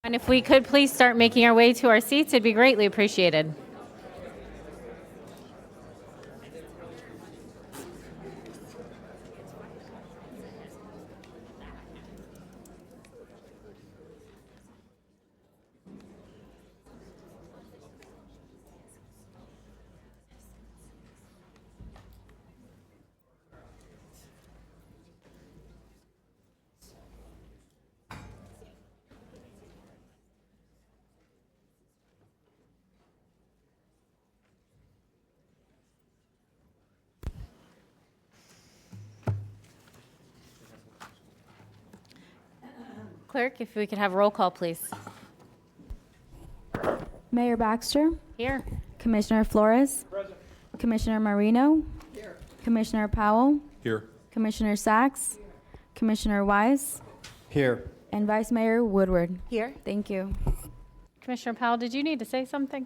And if we could please start making our way to our seats, it'd be greatly appreciated. Clerk, if we could have roll call, please. Mayor Baxter, Here. Commissioner Flores, Commissioner Marino, Commissioner Powell, Here. Commissioner Sachs, Commissioner Wise, Here. and Vice Mayor Woodward. Here. Thank you. Commissioner Powell, did you need to say something?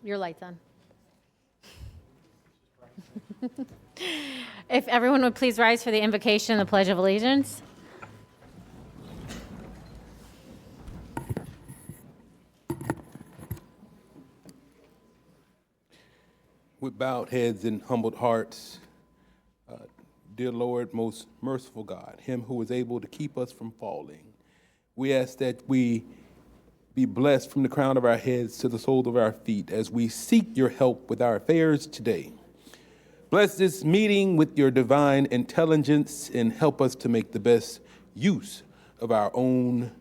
Your light's on. If everyone would please rise for the invocation and the Pledge of Allegiance. With bowed heads and humbled hearts, dear Lord, most merciful God, Him who is able to keep us from falling, we ask that we be blessed from the crown of our heads to the soles of our feet as we seek your help with our affairs today. Bless this meeting with your divine intelligence and help us to make the best use of our own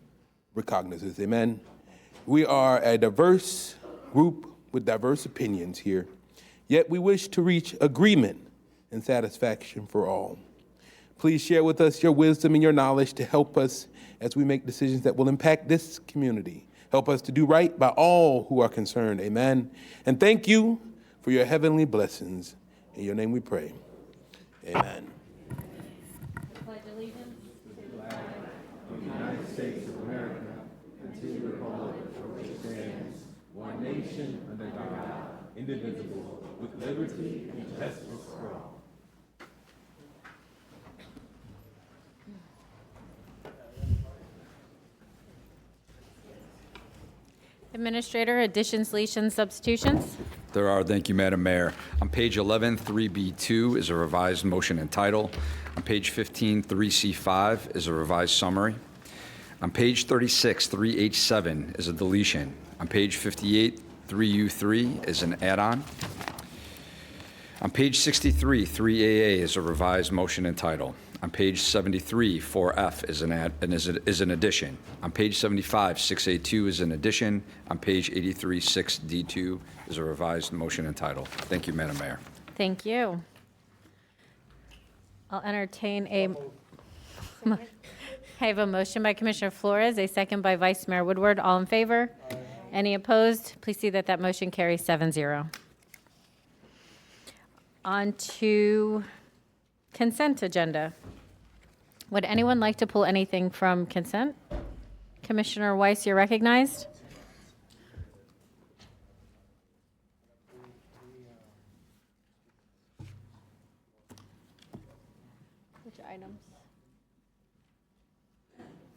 recognizance. Amen. We are a diverse group with diverse opinions here, yet we wish to reach agreement and satisfaction for all. Please share with us your wisdom and your knowledge to help us as we make decisions that will impact this community. Help us to do right by all who are concerned. Amen. And thank you for your heavenly blessings. In your name we pray. Amen. Pledge allegiance to the flag of the United States of America and to the republic for which it stands, one nation under God, indivisible, with liberty and justice for all. Administrator, additions, deletions, substitutions. There are. Thank you, Madam Mayor. On page 11, 3B2 is a revised motion and title. On page 15, 3C5 is a revised summary. On page 36, 3H7 is a deletion. On page 58, 3U3 is an add-on. On page 63, 3AA is a revised motion and title. On page 73, 4F is an addition. On page 75, 6A2 is an addition. On page 83, 6D2 is a revised motion and title. Thank you, Madam Mayor. Thank you. I'll entertain a. I have a motion by Commissioner Flores, a second by Vice Mayor Woodward. All in favor? Any opposed? Please see that that motion carries 7-0. On to consent agenda. Would anyone like to pull anything from consent? Commissioner Weiss, you're recognized. Which items?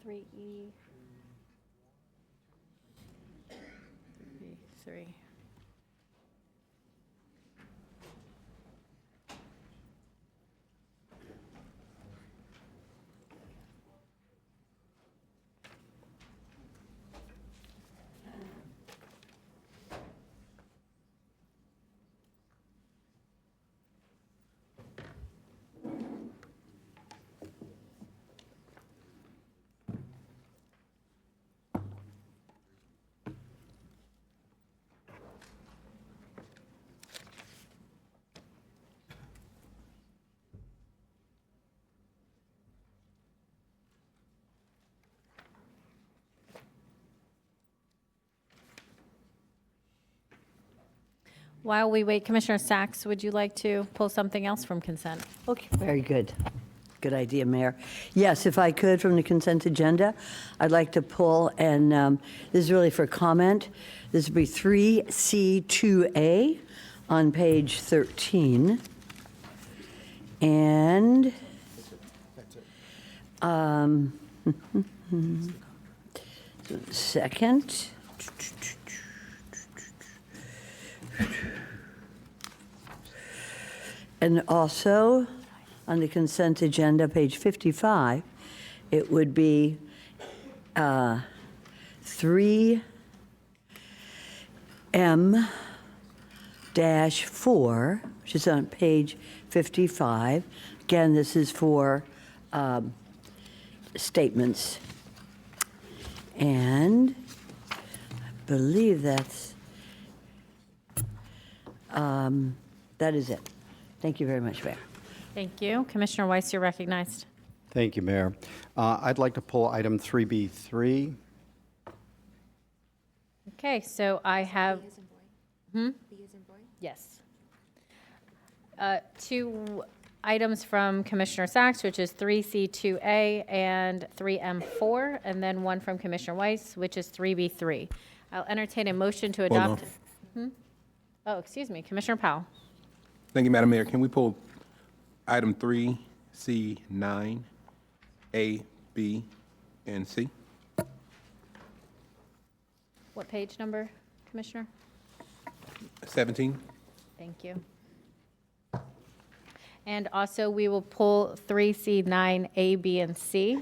3E. 3. While we wait, Commissioner Sachs, would you like to pull something else from consent? Okay, very good. Good idea, Mayor. Yes, if I could, from the consent agenda, I'd like to pull, and this is really for comment. This would be 3C2A on page 13. And Second. And also, on the consent agenda, page 55, it would be 3M-4, which is on page 55. Again, this is for statements. And I believe that is it. Thank you very much, Mayor. Thank you. Commissioner Weiss, you're recognized. Thank you, Mayor. I'd like to pull item 3B3. Okay, so I have. Yes. Two items from Commissioner Sacks, which is 3C2A and 3M4, and then one from Commissioner Weiss, which is 3B3. I'll entertain a motion to adopt. Oh, excuse me, Commissioner Powell. Thank you, Madam Mayor. Can we pull item 3C9, A, B, and C? What page number, Commissioner? 17? Thank you. And also, we will pull 3C9, A, B, and C.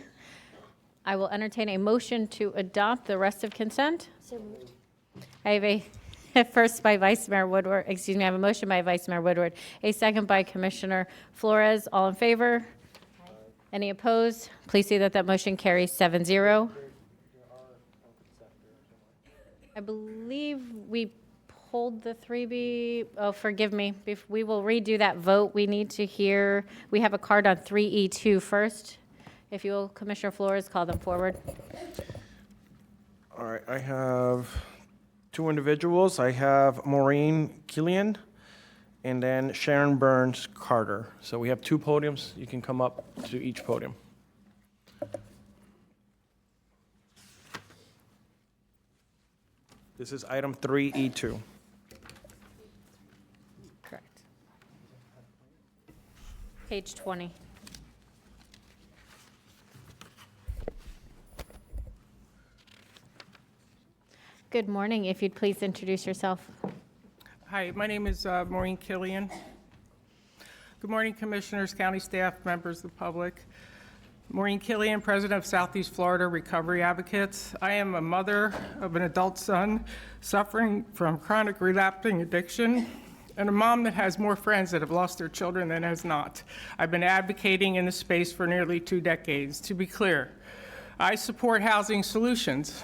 I will entertain a motion to adopt the rest of consent. I have a first by Vice Mayor Woodward, excuse me, I have a motion by Vice Mayor Woodward, a second by Commissioner Flores. All in favor? Any opposed? Please see that that motion carries 7-0. I believe we pulled the 3B, oh, forgive me. We will redo that vote. We need to hear, we have a card on 3E2 first. If you will, Commissioner Flores, call them forward. All right, I have two individuals. I have Maureen Killian and then Sharon Burns Carter. So we have two podiums. You can come up to each podium. This is item 3E2. Correct. Page 20. Good morning. If you'd please introduce yourself. Hi, my name is Maureen Killian. Good morning, Commissioners, county staff, members of the public. Maureen Killian, President of Southeast Florida Recovery Advocates. I am a mother of an adult son suffering from chronic relapsing addiction, and a mom that has more friends that have lost their children than has not. I've been advocating in this space for nearly 2 decades. To be clear, I support housing solutions.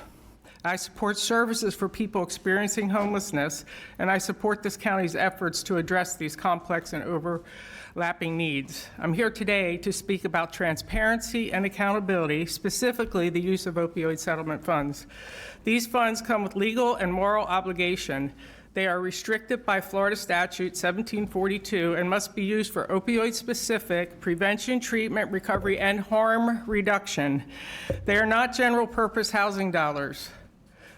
I support services for people experiencing homelessness, and I support this county's efforts to address these complex and overlapping needs. I'm here today to speak about transparency and accountability, specifically the use of opioid settlement funds. These funds come with legal and moral obligation. They are restricted by Florida Statute 1742 and must be used for opioid-specific prevention, treatment, recovery, and harm reduction. They are not general-purpose housing dollars.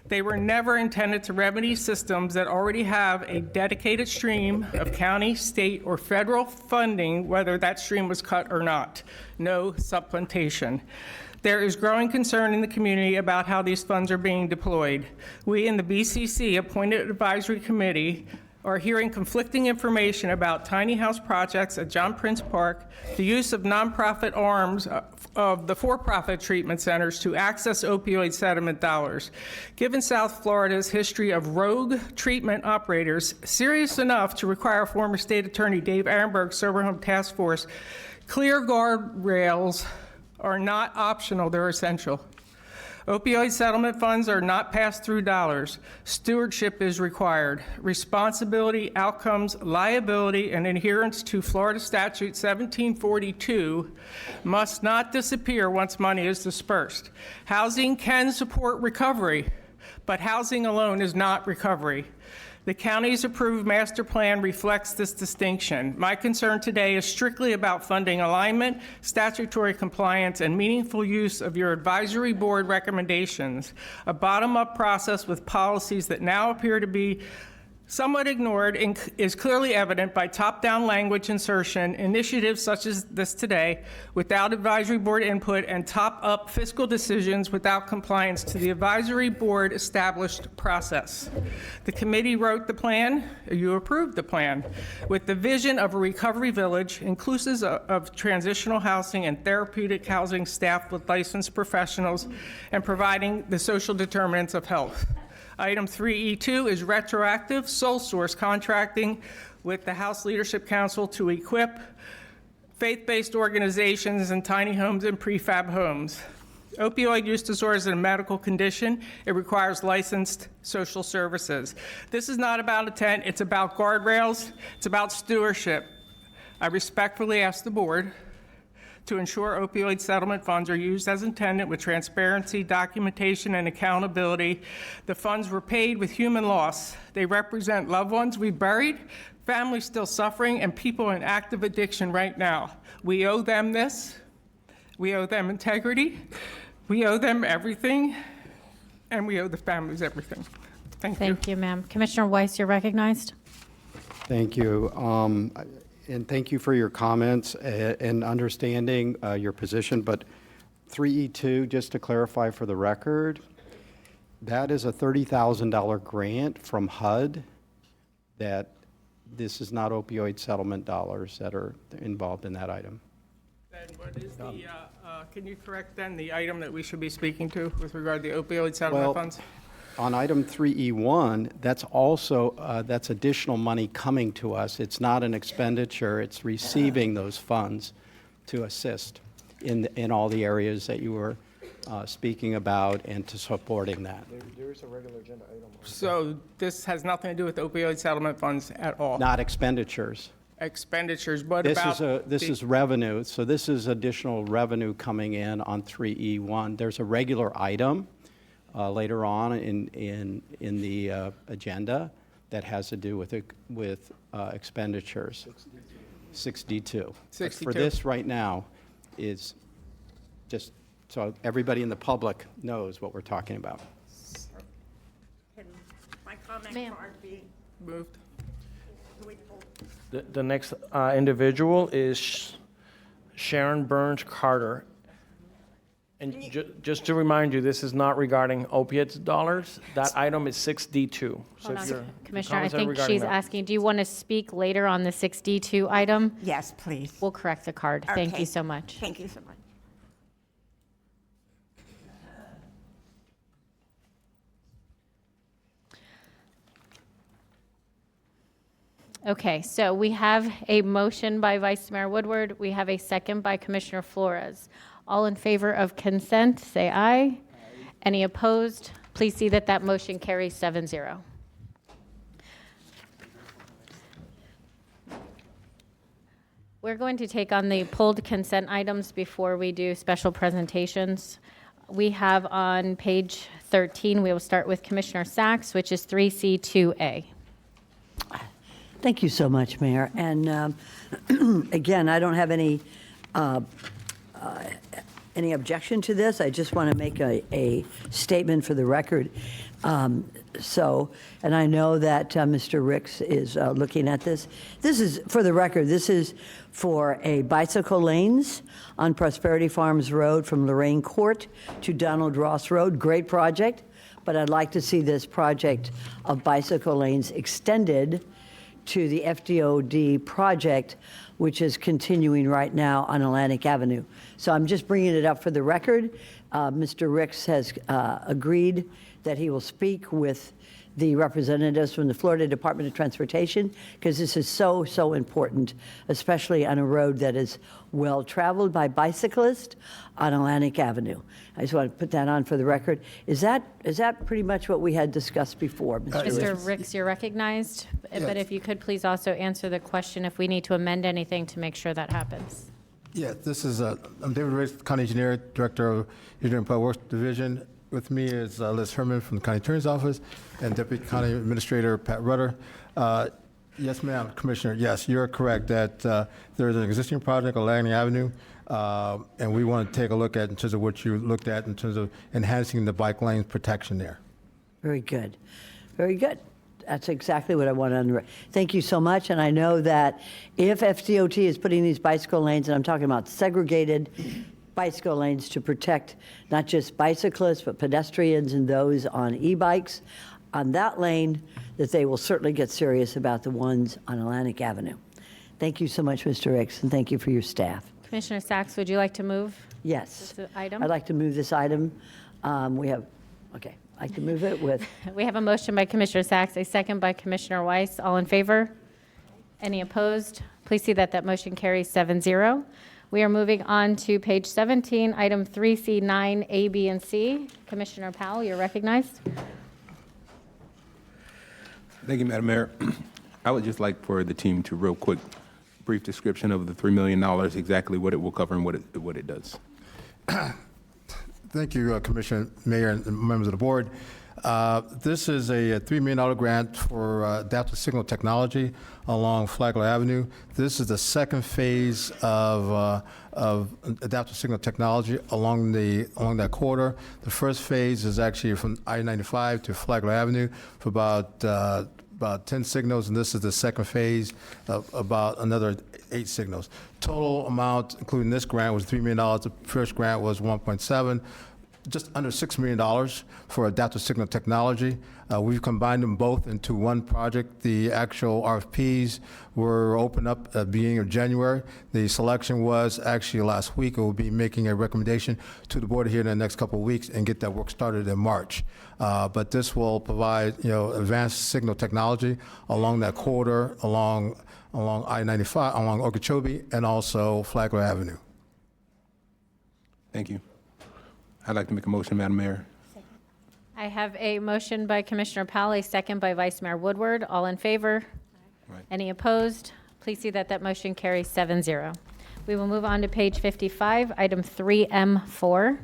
They were never intended to remedy systems that already have a dedicated stream of county, state, or federal funding, whether that stream was cut or not. No supplementation. There is growing concern in the community about how these funds are being deployed. We in the BCC appointed advisory committee are hearing conflicting information about tiny house projects at John Prince Park, the use of nonprofit arms of the for-profit treatment centers to access opioid settlement dollars. Given South Florida's history of rogue treatment operators, serious enough to require former State Attorney Dave Ehrenberg's Sober Home Task Force, clear guardrails are not optional, they're essential. Opioid settlement funds are not pass-through dollars. Stewardship is required. Responsibility, outcomes, liability, and adherence to Florida Statute 1742 must not disappear once money is dispersed. Housing can support recovery, but housing alone is not recovery. The county's approved master plan reflects this distinction. My concern today is strictly about funding alignment, statutory compliance, and meaningful use of your advisory board recommendations, a bottom-up process with policies that now appear to be somewhat ignored and is clearly evident by top-down language insertion, initiatives such as this today, without advisory board input, and top-up fiscal decisions without compliance to the advisory board established process. The committee wrote the plan, you approved the plan, with the vision of a recovery village, inclusive of transitional housing and therapeutic housing staffed with licensed professionals, and providing the social determinants of health. Item 3E2 is retroactive sole source contracting with the House Leadership Council to equip faith-based organizations and tiny homes and prefab homes. Opioid use disorder is a medical condition. It requires licensed social services. This is not about a tent, it's about guardrails, it's about stewardship. I respectfully ask the board to ensure opioid settlement funds are used as intended with transparency, documentation, and accountability. The funds were paid with human loss. They represent loved ones we buried, families still suffering, and people in active addiction right now. We owe them this. We owe them integrity. We owe them everything, and we owe the families everything. Thank you. Thank you, ma'am. Commissioner Weiss, you're recognized. Thank you. And thank you for your comments and understanding your position. But 3E2, just to clarify for the record, that is a $30,000 grant from HUD. That this is not opioid settlement dollars that are involved in that item. Then what is the, can you correct then the item that we should be speaking to with regard to the opioid settlement Well, funds? On item 3E1, that's also, that's additional money coming to us. It's not an expenditure, it's receiving those funds to assist in all the areas that you were speaking about and to supporting that. So this has nothing to do with opioid settlement funds at all? Not expenditures. Expenditures, what This about? this is revenue, so this is additional revenue coming in on 3E1. There's a regular item later on in the agenda that has to do with expenditures. 6D2. 62. For this right now is just so everybody in the public knows what we're talking about. Can my comment Ma'am. card be Moved. The next individual is Sharon Burns Carter. And just to remind you, this is not regarding opiates dollars. That item is 6D2. So Hold if on, your Commissioner, I comments are think regarding she's that. asking, do you want to speak later on the 6D2 item? Yes, please. We'll correct the card. Thank Okay. you so much. Thank you so much. Okay, so we have a motion by Vice Mayor Woodward. We have a second by Commissioner Flores. All in favor of consent, say aye. Any opposed? Please see that that motion carries 7-0. We're going to take on the pulled consent items before we do special presentations. We have on page 13, we will start with Commissioner Sacks, which is 3C2A. Thank you so much, Mayor. And again, I don't have any objection to this. I just want to make a statement for the record. And I know that Mr. Ricks is looking at this. This is, for the record, this is for a bicycle lanes on Prosperity Farms Road from Lorraine Court to Donald Ross Road. Great project, but I'd like to see this project of bicycle lanes extended to the FDOD project, which is continuing right now on Atlantic Avenue. So I'm just bringing it up for the record. Mr. Ricks has agreed that he will speak with the representatives from the Florida Department of Transportation, because this is so, so important, especially on a road that is well-traveled by bicyclists on Atlantic Avenue. I just want to put that on for the record. Is that pretty much what we had discussed before, Mr. Ricks? Mr. Ricks, you're recognized, but if you could please also answer the question if we need to amend anything to make sure that happens. Yeah, this is, I'm David Ricks, County Engineer, Director of Engineering and Public Works Division. With me is Liz Herman from the County Attorney's Office and Deputy County Administrator Pat Rutter. Yes, ma'am, Commissioner, yes, you're correct that there is an existing project on Atlantic Avenue, and we want to take a look at in terms of what you looked at in terms of enhancing the bike lanes protection there. Very good. Very good. That's exactly what I want to thank you so much. And I know that if FDOT is putting these bicycle lanes, and I'm talking about segregated bicycle lanes to protect not just bicyclists, but pedestrians and those on e-bikes on that lane, that they will certainly get serious about the ones on Atlantic Avenue. Thank you so much, Mr. Ricks, and thank you for your staff. Commissioner Sacks, would you like to move Yes. this item? I'd like to move this item. I'd like to move it with, We have a motion by Commissioner Sacks, a second by Commissioner Weiss. All in favor? Any opposed? Please see that that motion carries 7-0. We are moving on to page 17, item 3C9, A, B, and C. Commissioner Powell, you're recognized. Thank you, Madam Mayor. I would just like for the team to real quick, brief description of the $3 million, exactly what it will cover and what it does. Thank you, Commissioner, Mayor, and members of the board. This is a $3 million grant for adaptive signal technology along Flagler Avenue. This is the second phase of adaptive signal technology along that corridor. The first phase is actually from I-95 to Flagler Avenue for about 10 signals, and this is the second phase of about another 8 signals. Total amount, including this grant, was $3 million. The first grant was 1.7, just under $6 million for adaptive signal technology. We've combined them both into one project. The actual RFPs were opened up at the beginning of January. The selection was actually last week. We'll be making a recommendation to the board here in the next couple of weeks and get that work started in March. But this will provide, advanced signal technology along that corridor, along I-95, along Okeechobee, and also Flagler Avenue. Thank you. I'd like to make a motion, Madam Mayor. I have a motion by Commissioner Powell, a second by Vice Mayor Woodward. All in favor? Right. Any opposed? Please see that that motion carries 7-0. We will move on to page 55, item 3M4.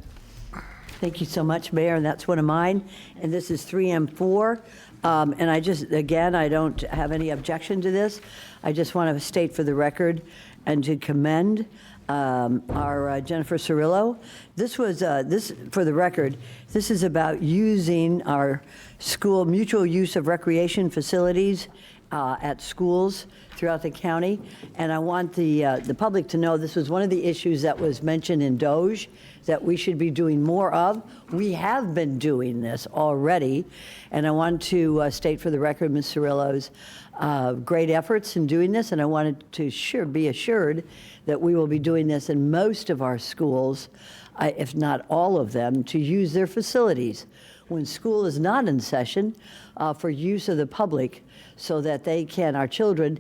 thank you so much, Mayor, and that's one of mine. And this is 3M4. And I don't have any objection to this. I just want to state for the record and to commend our Jennifer Cirillo. This was, for the record, this is about using our school mutual use of recreation facilities at schools throughout the county. And I want the public to know this was one of the issues that was mentioned in DOJ that we should be doing more of. We have been doing this already. And I want to state for the record Ms. Cirillo's great efforts in doing this. And I wanted to be assured that we will be doing this in most of our schools, if not all of them, to use their facilities when school is not in session for use of the public so that they can, our children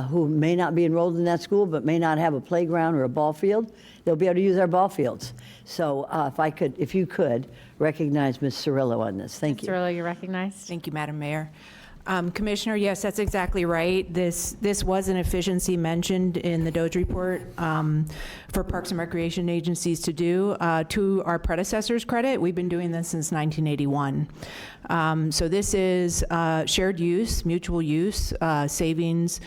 who may not be enrolled in that school but may not have a playground or a ball field, they'll be able to use our ball fields. So if you could recognize Ms. Cirillo on this. Thank you. Cirillo, you're recognized. Thank you, Madam Mayor. Commissioner, yes, that's exactly right. This was an efficiency mentioned in the DOJ report for parks and recreation agencies to do. To our predecessors' credit, we've been doing this since 1981. So this is shared use, mutual use, savings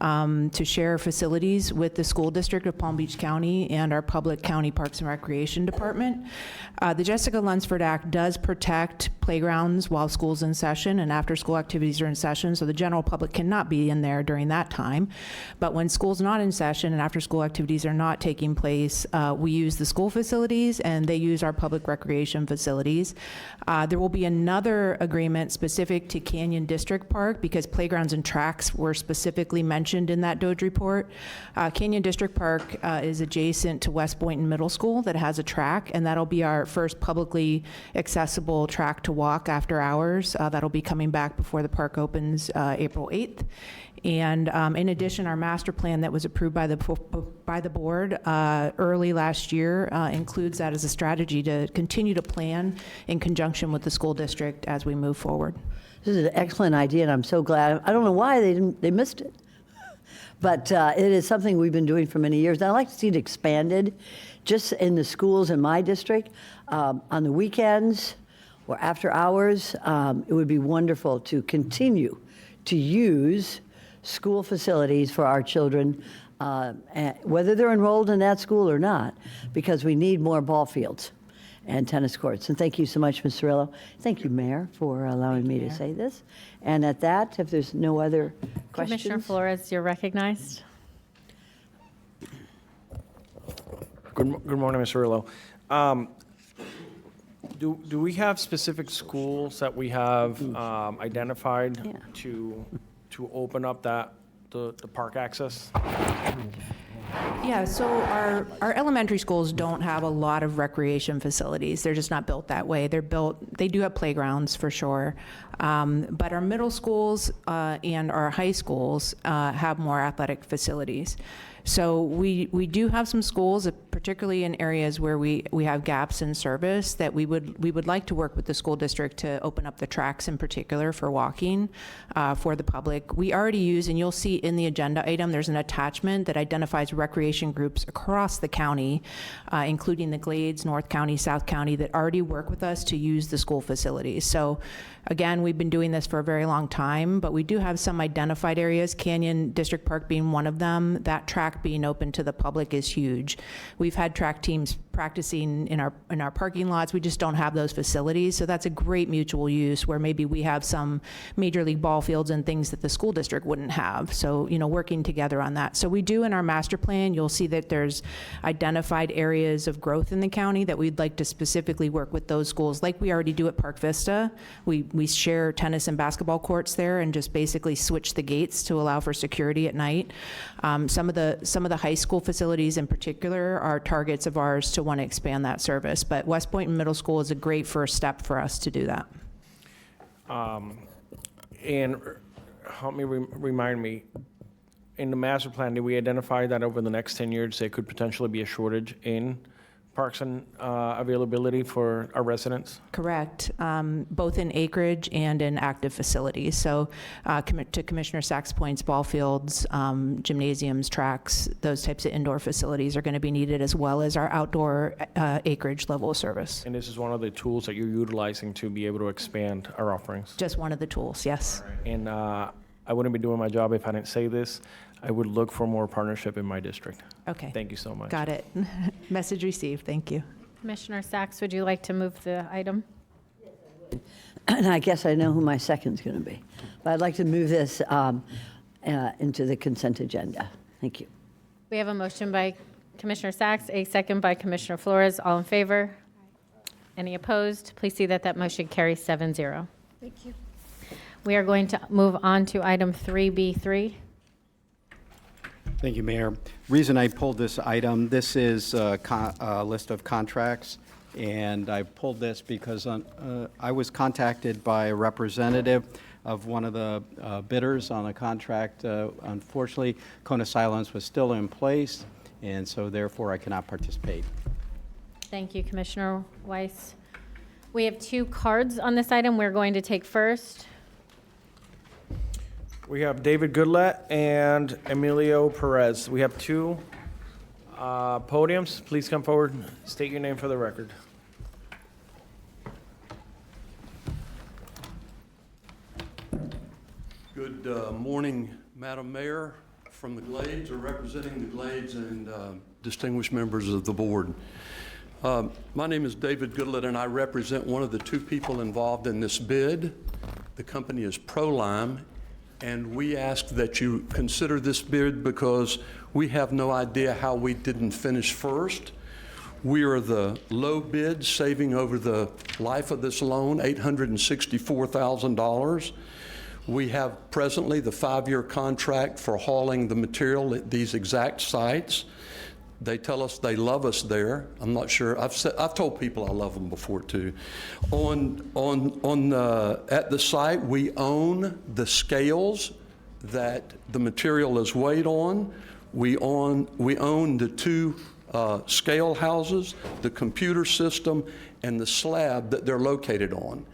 to share facilities with the school district of Palm Beach County and our public county parks and recreation department. The Jessica Lunsford Act does protect playgrounds while school's in session and after school activities are in session, so the general public cannot be in there during that time. But when school's not in session and after school activities are not taking place, we use the school facilities and they use our public recreation facilities. There will be another agreement specific to Canyon District Park because playgrounds and tracks were specifically mentioned in that DOJ report. Canyon District Park is adjacent to West Boynton Middle School that has a track, and that'll be our first publicly accessible track to walk after hours. That'll be coming back before the park opens April 8th. And in addition, our master plan that was approved by the board early last year includes that as a strategy to continue to plan in conjunction with the school district as we move forward. This is an excellent idea, and I'm so glad. I don't know why they missed it. But it is something we've been doing for many years. And I'd like to see it expanded just in the schools in my district on the weekends or after hours. It would be wonderful to continue to use school facilities for our children, whether they're enrolled in that school or not, because we need more ball fields. and tennis courts. And thank you so much, Ms. Cirillo. Thank you, Mayor, for allowing me to say this. And at that, if there's no other questions. Commissioner Flores, you're recognized. Good morning, Mr. Rillo. Do we have specific schools that we have identified Yeah. to open up the park access? Yeah, so our elementary schools don't have a lot of recreation facilities. They're just not built that way. They do have playgrounds for sure. But our middle schools and our high schools have more athletic facilities. So we do have some schools, particularly in areas where we have gaps in service, that we would like to work with the school district to open up the tracks in particular for walking for the public. We already use, and you'll see in the agenda item, there's an attachment that identifies recreation groups across the county, including the Glades, North County, South County, that already work with us to use the school facilities. So again, we've been doing this for a very long time, but we do have some identified areas, Canyon District Park being one of them. That track being open to the public is huge. We've had track teams practicing in our parking lots. We just don't have those facilities, so that's a great mutual use where maybe we have some major league ball fields and things that the school district wouldn't have. So, working together on that. So we do in our master plan, you'll see that there's identified areas of growth in the county that we'd like to specifically work with those schools, like we already do at Park Vista. We share tennis and basketball courts there and just basically switch the gates to allow for security at night. Some of the high school facilities in particular are targets of ours to want to expand that service. But West Boynton Middle School is a great first step for us to do that. And help me, remind me, in the master plan, did we identify that over the next 10 years, there could potentially be a shortage in parks and availability for our residents? Correct, both in acreage and in active facilities. So to Commissioner Sachs' points, ball fields, gymnasiums, tracks, those types of indoor facilities are going to be needed, as well as our outdoor acreage level of service. And this is one of the tools that you're utilizing to be able to expand our offerings? Just one of the tools, yes. And I wouldn't be doing my job if I didn't say this. I would look for more partnership in my district. Okay. Thank you so much. Got it. Message received. Thank you. Commissioner Sachs, would you like to move the item? And I guess I know who my second's going to be. But I'd like to move this into the consent agenda. Thank you. We have a motion by Commissioner Sachs, a second by Commissioner Flores. All in favor? Any opposed? Please see that motion carries 7-0. Thank you. We are going to move on to item 3B3. Thank you, Mayor. Reason I pulled this item, this is a list of contracts, and I pulled this because I was contacted by a representative of one of the bidders on a contract. Unfortunately, cone of silence was still in place, and so therefore I cannot participate. Thank you, Commissioner Weiss. We have two cards on this item we're going to take first. We have David Goodlett and Emilio Perez. We have two podiums. Please come forward and state your name for the record. Good morning, Madam Mayor, from the Glades, or representing the Glades, and distinguished members of the board. My name is David Goodlett, and I represent one of the two people involved in this bid. The company is ProLime, and we ask that you consider this bid because we have no idea how we didn't finish first. We are the low bid, saving over the life of this loan $864,000. We have presently the 5-year contract for hauling the material at these exact sites. They tell us they love us there. I'm not sure. I've told people I love them before too. At the site, we own the scales that the material is weighed on. We own the two scale houses, the computer system, and the slab that they're located on.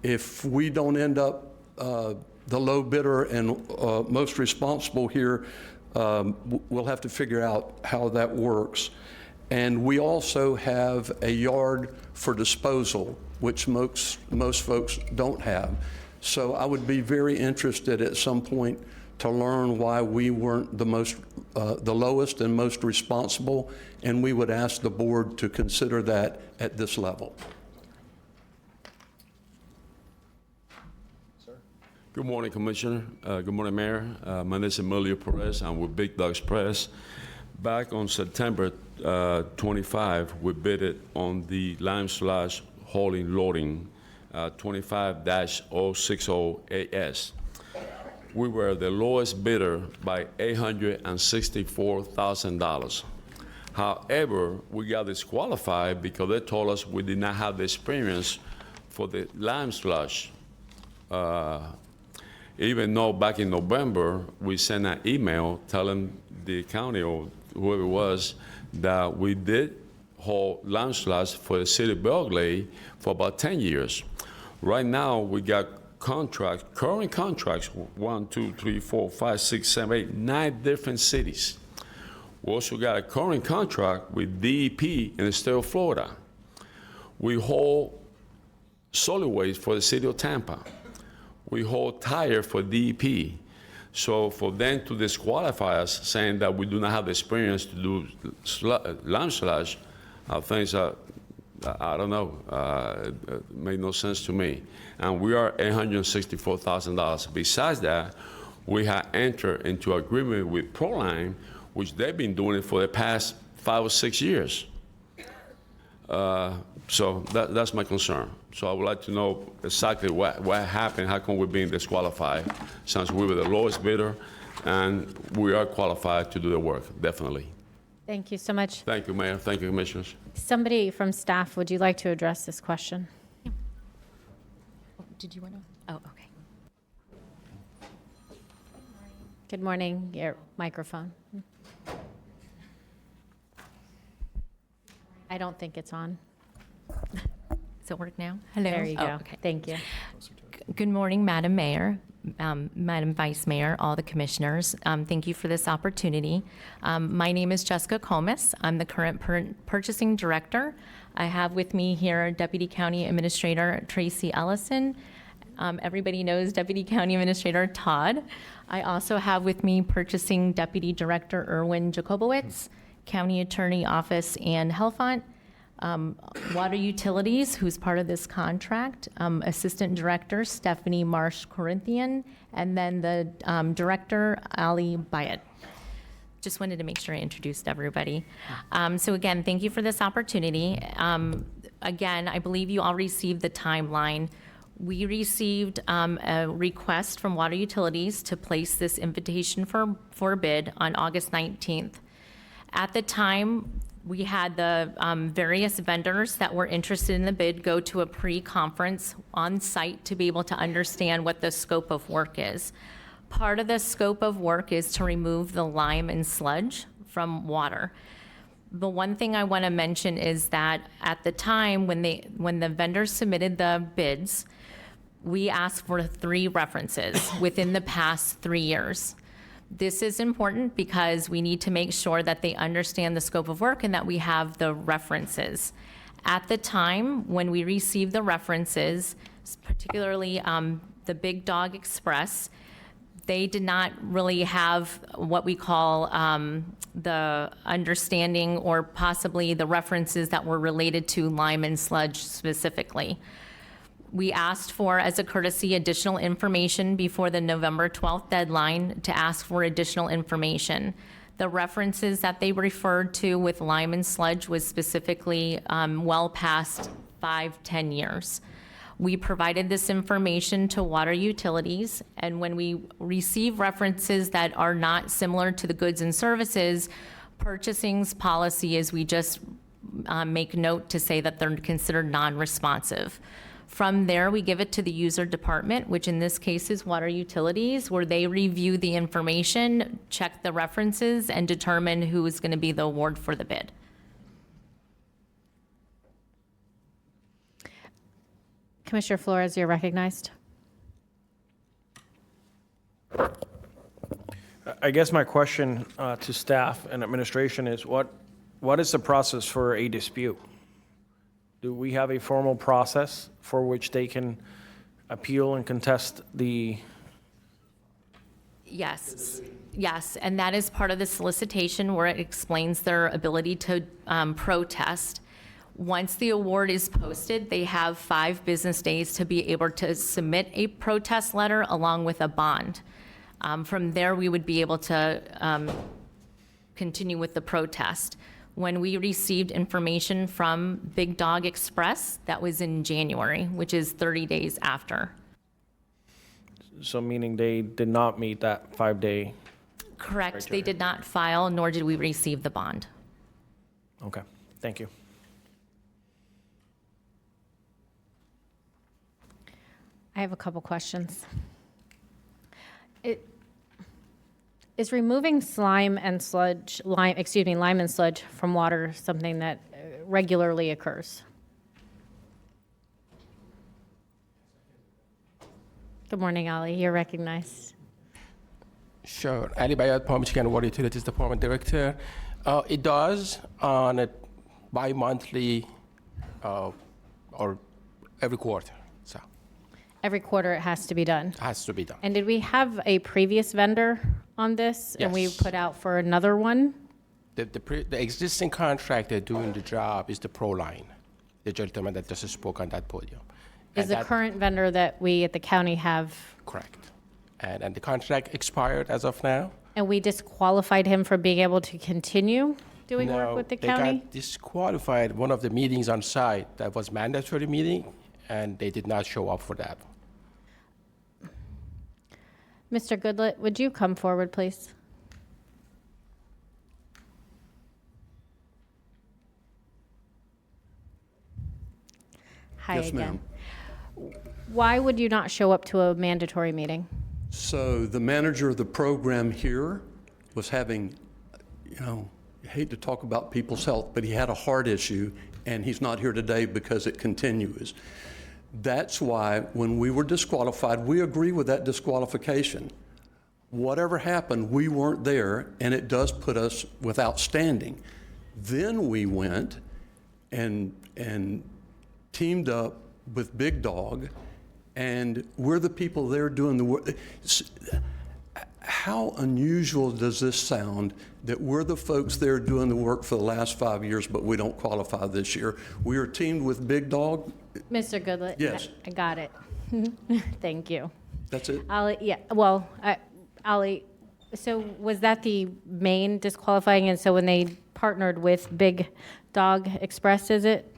If we don't end up the low bidder and most responsible here, we'll have to figure out how that works. And we also have a yard for disposal, which most folks don't have. So I would be very interested at some point to learn why we weren't the lowest and most responsible, and we would ask the board to consider that at this level. Good morning, Commissioner. Good morning, Mayor. My name is Emilio Perez. I'm with Big Dogs Press. Back on September 25, we bidded on the lime slash hauling loading 25-060 AS. We were the lowest bidder by $864,000. However, we got disqualified because they told us we did not have the experience for the lime slush. Even though back in November, we sent an email telling the county or whoever it was that we did haul lime slush for the city of Belgrade for about 10 years. Right now, we got contracts, current contracts, 1, 2, 3, 4, 5, 6, 7, 8, 9 different cities. We also got a current contract with DEP in the state of Florida. We haul solid waste for the city of Tampa. We hold tire for DEP. So for them to disqualify us, saying that we do not have the experience to do lime slush, I think I don't know, it made no sense to me. And we are $864,000. Besides that, we have entered into agreement with Proline, which they've been doing it for the past 5 or 6 years. So that's my concern. So I would like to know exactly what happened, how come we're being disqualified, since we were the lowest bidder, and we are qualified to do the work, definitely. Thank you so much. Thank you, Mayor. Thank you, Commissioners. Somebody from staff, would you like to address this question? Did you want to? Oh, okay. Good morning. Your microphone. I don't think it's on. Does it work now? Hello. There you Oh, go. okay. Thank you. Good morning, Madam Mayor, Madam Vice Mayor, all the commissioners. Thank you for this opportunity. My name is Jessica Comas. I'm the current purchasing director. I have with me here Deputy County Administrator Tracy Ellison. Everybody knows Deputy County Administrator Todd. I also have with me Purchasing Deputy Director Erwin Jacobowitz, County Attorney Office Ann Helfont, Water Utilities, who's part of this contract, Assistant Director Stephanie Marsh Corinthian, and then the Director Ali Bayat. Just wanted to make sure I introduced everybody. So again, thank you for this opportunity. Again, I believe you all received the timeline. We received a request from Water Utilities to place this invitation for bid on August 19th. At the time, we had the various vendors that were interested in the bid go to a pre-conference on site to be able to understand what the scope of work is. Part of the scope of work is to remove the lime and sludge from water. The one thing I want to mention is that at the time when the vendors submitted the bids, we asked for 3 references within the past 3 years. This is important because we need to make sure that they understand the scope of work and that we have the references. At the time, when we received the references, particularly the Big Dog Express, they did not really have what we call the understanding or possibly the references that were related to lime and sludge specifically. We asked for, as a courtesy, additional information before the November 12th deadline to ask for additional information. The references that they referred to with lime and sludge was specifically well past 5-10 years. We provided this information to Water Utilities, and when we receive references that are not similar to the goods and services, purchasing's policy is we just make note to say that they're considered non-responsive. From there, we give it to the user department, which in this case is Water Utilities, where they review the information, check the references, and determine who is going to be the award for the bid. Commissioner Flores, you're recognized. I guess my question to staff and administration is what is the process for a dispute? Do we have a formal process for which they can appeal and contest the Yes, yes, and that is part of the solicitation where it explains their ability to protest. Once the award is posted, they have 5 business days to be able to submit a protest letter along with a bond. From there, we would be able to continue with the protest. When we received information from Big Dog Express, that was in January, which is 30 days after. So meaning they did not meet that 5-day, Correct, they did not file, nor did we receive the bond. okay, thank you. I have a couple questions. Is removing lime and sludge from water something that regularly occurs? Good morning, Ali. You're recognized. Sure. Ali Bayat, Palm Michigan Water Utilities Department Director. It does on a bi-monthly or every quarter. So Every quarter it has to be done. it has to be done. And did we have a previous vendor on this? And we Yes. put out for another one? The existing contractor doing the job is the Proline, the gentleman that just spoke on that podium. Is And the that- current vendor that we at the county have, Correct. And the contract expired as of now. and we disqualified him from being able to continue doing work No, with the they county? got disqualified one of the meetings on site that was mandatory meeting, and they did not show up for that. Mr. Goodlett, would you come forward, please? Hi Yes, again. ma'am. Why would you not show up to a mandatory meeting? So the manager of the program here was having, I hate to talk about people's health, but he had a heart issue, and he's not here today because it continues. That's why when we were disqualified, we agree with that disqualification. Whatever happened, we weren't there, and it does put us without standing. Then we went and teamed up with Big Dog, and we're the people there doing the work. How unusual does this sound that we're the folks there doing the work for the last 5 years, but we don't qualify this year? We are teamed with Big Dog. Mr. Goodlett? Yes. I got it. Thank you. That's it? Ali, so was that the main disqualifying? And so when they partnered with Big Dog Express, is it?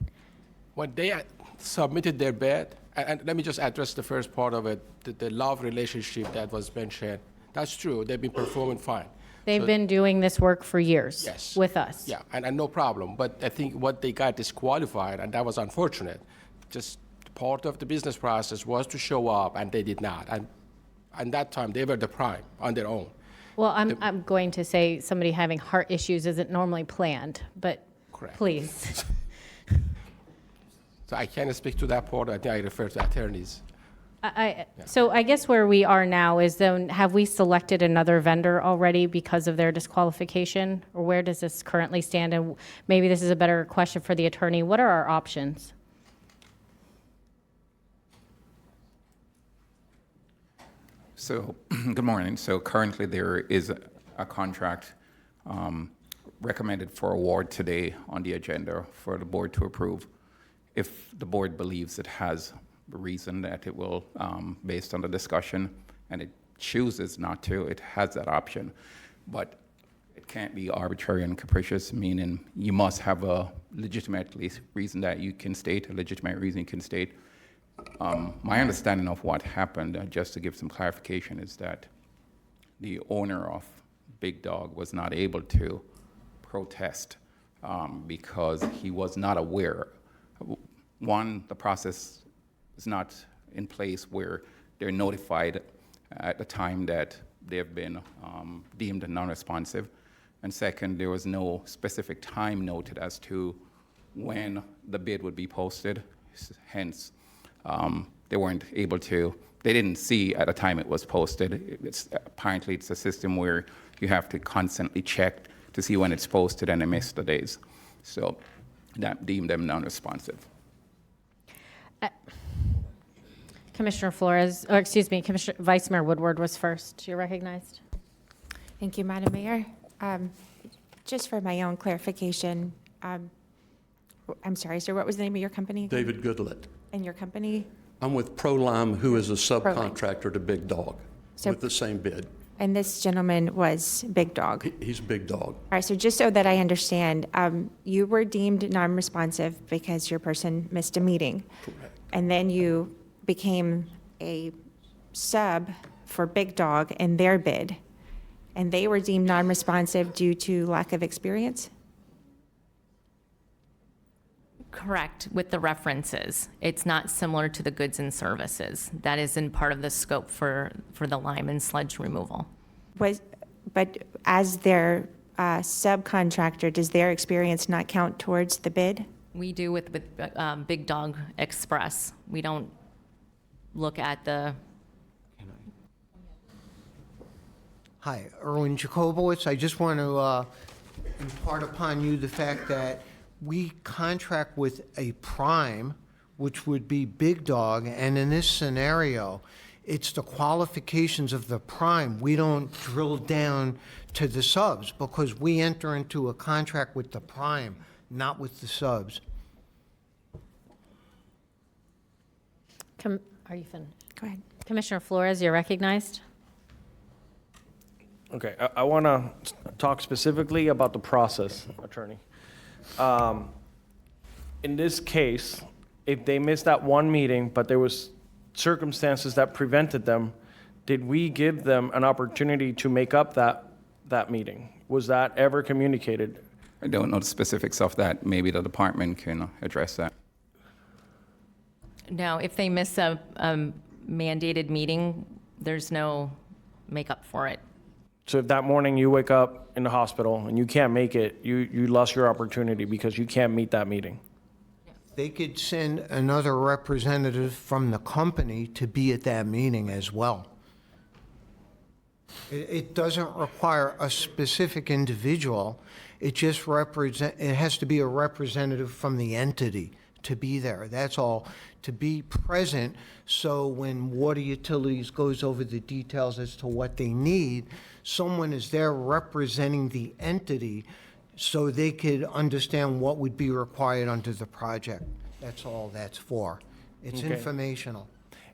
When they submitted their bid, and let me just address the first part of it, the love relationship that was mentioned. That's true. They've been performing fine. They've So- been doing this work for years. Yes. With us. Yeah, and no problem. But I think what they got disqualified, and that was unfortunate. Just part of the business process was to show up, and they did not. And that time, they were the prime on their own. Well, I'm going to say somebody having heart issues isn't normally planned, but Correct. please. So I can't speak to that part. I think I refer to attorneys. So I guess where we are now is then, have we selected another vendor already because of their disqualification? Or where does this currently stand? And maybe this is a better question for the attorney. What are our options? So, good morning. So currently there is a contract recommended for award today on the agenda for the board to approve. If the board believes it has a reason that it will, based on the discussion, and it chooses not to, it has that option. But it can't be arbitrary and capricious, meaning you must have a legitimate reason that you can state, a legitimate reason you can state. My understanding of what happened, just to give some clarification, is that the owner of Big Dog was not able to protest because he was not aware. One, the process is not in place where they're notified at the time that they've been deemed non-responsive. And second, there was no specific time noted as to when the bid would be posted. Hence, they weren't able to, they didn't see at the time it was posted. Apparently it's a system where you have to constantly check to see when it's posted, and they missed the days. So that deemed them non-responsive. Commissioner Flores, or excuse me, Commissioner, Vice Mayor Woodward was first. You're recognized. Thank you, Madam Mayor. Just for my own clarification, I'm sorry, sir, what was the name of your company again? David Goodlett. And your company? I'm with ProLime, who is a ProLime. subcontractor to Big Dog, So- with the same bid. And this gentleman was Big Dog. He's Big Dog. All right, so just so that I understand, you were deemed non-responsive because your person missed a meeting. Correct. And then you became a sub for Big Dog in their bid. And they were deemed non-responsive due to lack of experience? Correct, with the references. It's not similar to the goods and services. That isn't part of the scope for the lime and sludge removal. But as their subcontractor, does their experience not count towards the bid? We do with Big Dog Express. We don't look at the, Hi, Erwin Jacobowitz. I just want to impart upon you the fact that we contract with a prime, which would be Big Dog, and in this scenario, it's the qualifications of the prime. We don't drill down to the subs because we enter into a contract with the prime, not with the subs. Are you finished? Go ahead. Commissioner Flores, you're recognized. Okay, I want to talk specifically about the process, Attorney. In this case, if they missed that one meeting, but there was circumstances that prevented them, did we give them an opportunity to make up that meeting? Was that ever communicated? I don't know the specifics of that. Maybe the department can address that. no, if they miss a mandated meeting, there's no makeup for it. So if that morning you wake up in the hospital and you can't make it, you lost your opportunity because you can't meet that meeting. They could send another representative from the company to be at that meeting as well. It doesn't require a specific individual. It just it has to be a representative from the entity to be there. That's all, to be present, so when Water Utilities goes over the details as to what they need, someone is there representing the entity so they could understand what would be required under the project. That's all that's for. It's Okay. informational.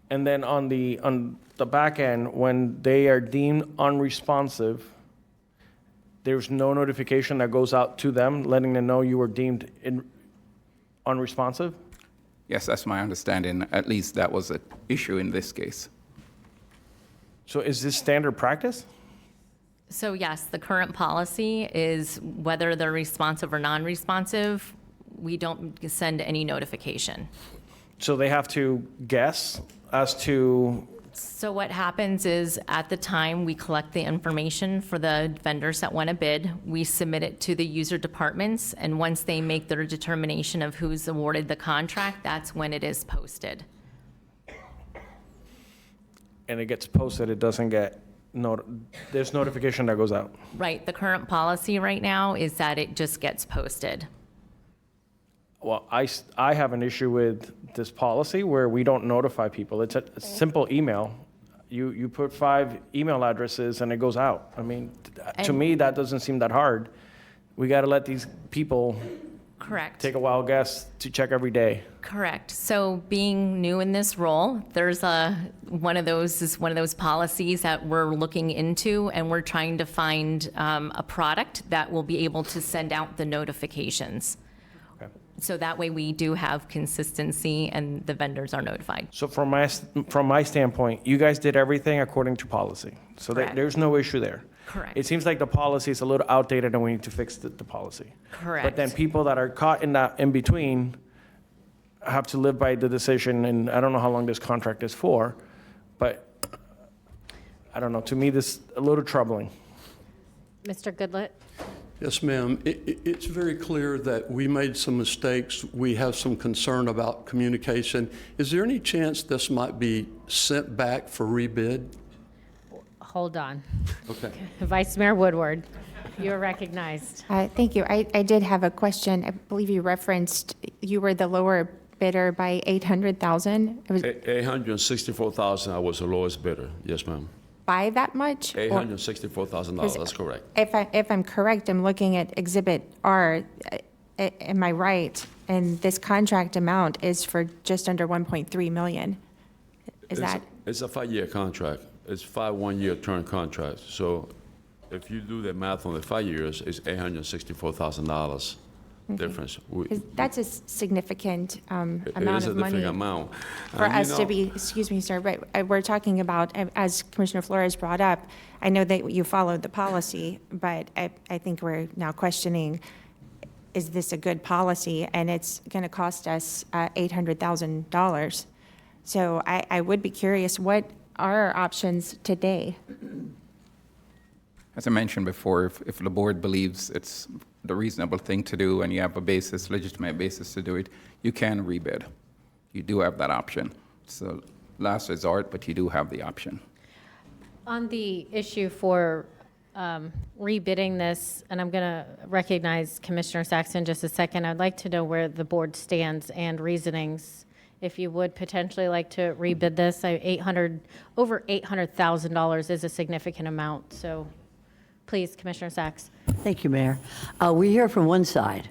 And then on the back end, when they are deemed unresponsive, there's no notification that goes out to them letting them know you were deemed unresponsive? Yes, that's my understanding. At least that was an issue in this case. So is this standard practice? So yes, the current policy is whether they're responsive or non-responsive, we don't send any notification. So they have to guess as to, So what happens is, at the time we collect the information for the vendors that want to bid, we submit it to the user departments, and once they make their determination of who's awarded the contract, that's when it is posted. and it gets posted, it doesn't get, there's notification that goes out. Right, the current policy right now is that it just gets posted. Well, I have an issue with this policy where we don't notify people. It's a simple email. You put 5 email addresses and it goes out. I mean, to me, that doesn't seem that hard. We got to let these people Correct. take a wild guess to check every day. Correct. So being new in this role, there's one of those policies that we're looking into, and we're trying to find a product that will be able to send out the notifications. Okay. So that way we do have consistency and the vendors are notified. So from my standpoint, you guys did everything according to policy. So Correct. there's no issue there. Correct. It seems like the policy is a little outdated and we need to fix the policy. Correct. But then people that are caught in that in between have to live by the decision, and I don't know how long this contract is for, but I don't know, to me, this is a little troubling. Mr. Goodlett? Yes, ma'am. It's very clear that we made some mistakes. We have some concern about communication. Is there any chance this might be sent back for rebid? Hold on. Okay. Vice Mayor Woodward, you're recognized. Thank you. I did have a question. I believe you referenced you were the lower bidder by 800,000? It was 864,000, I was the lowest bidder. Yes, ma'am. by that much? Or- $864,000, that's correct. If I'm correct, I'm looking at Exhibit R. Am I right? And this contract amount is for just under 1.3 million. Is that? It's a 5-year contract. It's 5 one-year term contracts. So if you do the math on the 5 years, it's $864,000 difference. That's a significant It amount is a of money significant amount. for And, you us to know, be, excuse me, sir, but we're talking about, as Commissioner Flores brought up, I know that you followed the policy, but I think we're now questioning, is this a good policy? And it's going to cost us $800,000. So I would be curious, what are our options today? As I mentioned before, if the board believes it's the reasonable thing to do and you have a basis, legitimate basis to do it, you can rebid. You do have that option. It's a last resort, but you do have the option. On the issue for rebidding this, and I'm going to recognize Commissioner Saxon in just a second, I'd like to know where the board stands and reasonings. If you would potentially like to rebid this, over $800,000 is a significant amount. So please, Commissioner Sachs. Thank you, Mayor. We hear from one side.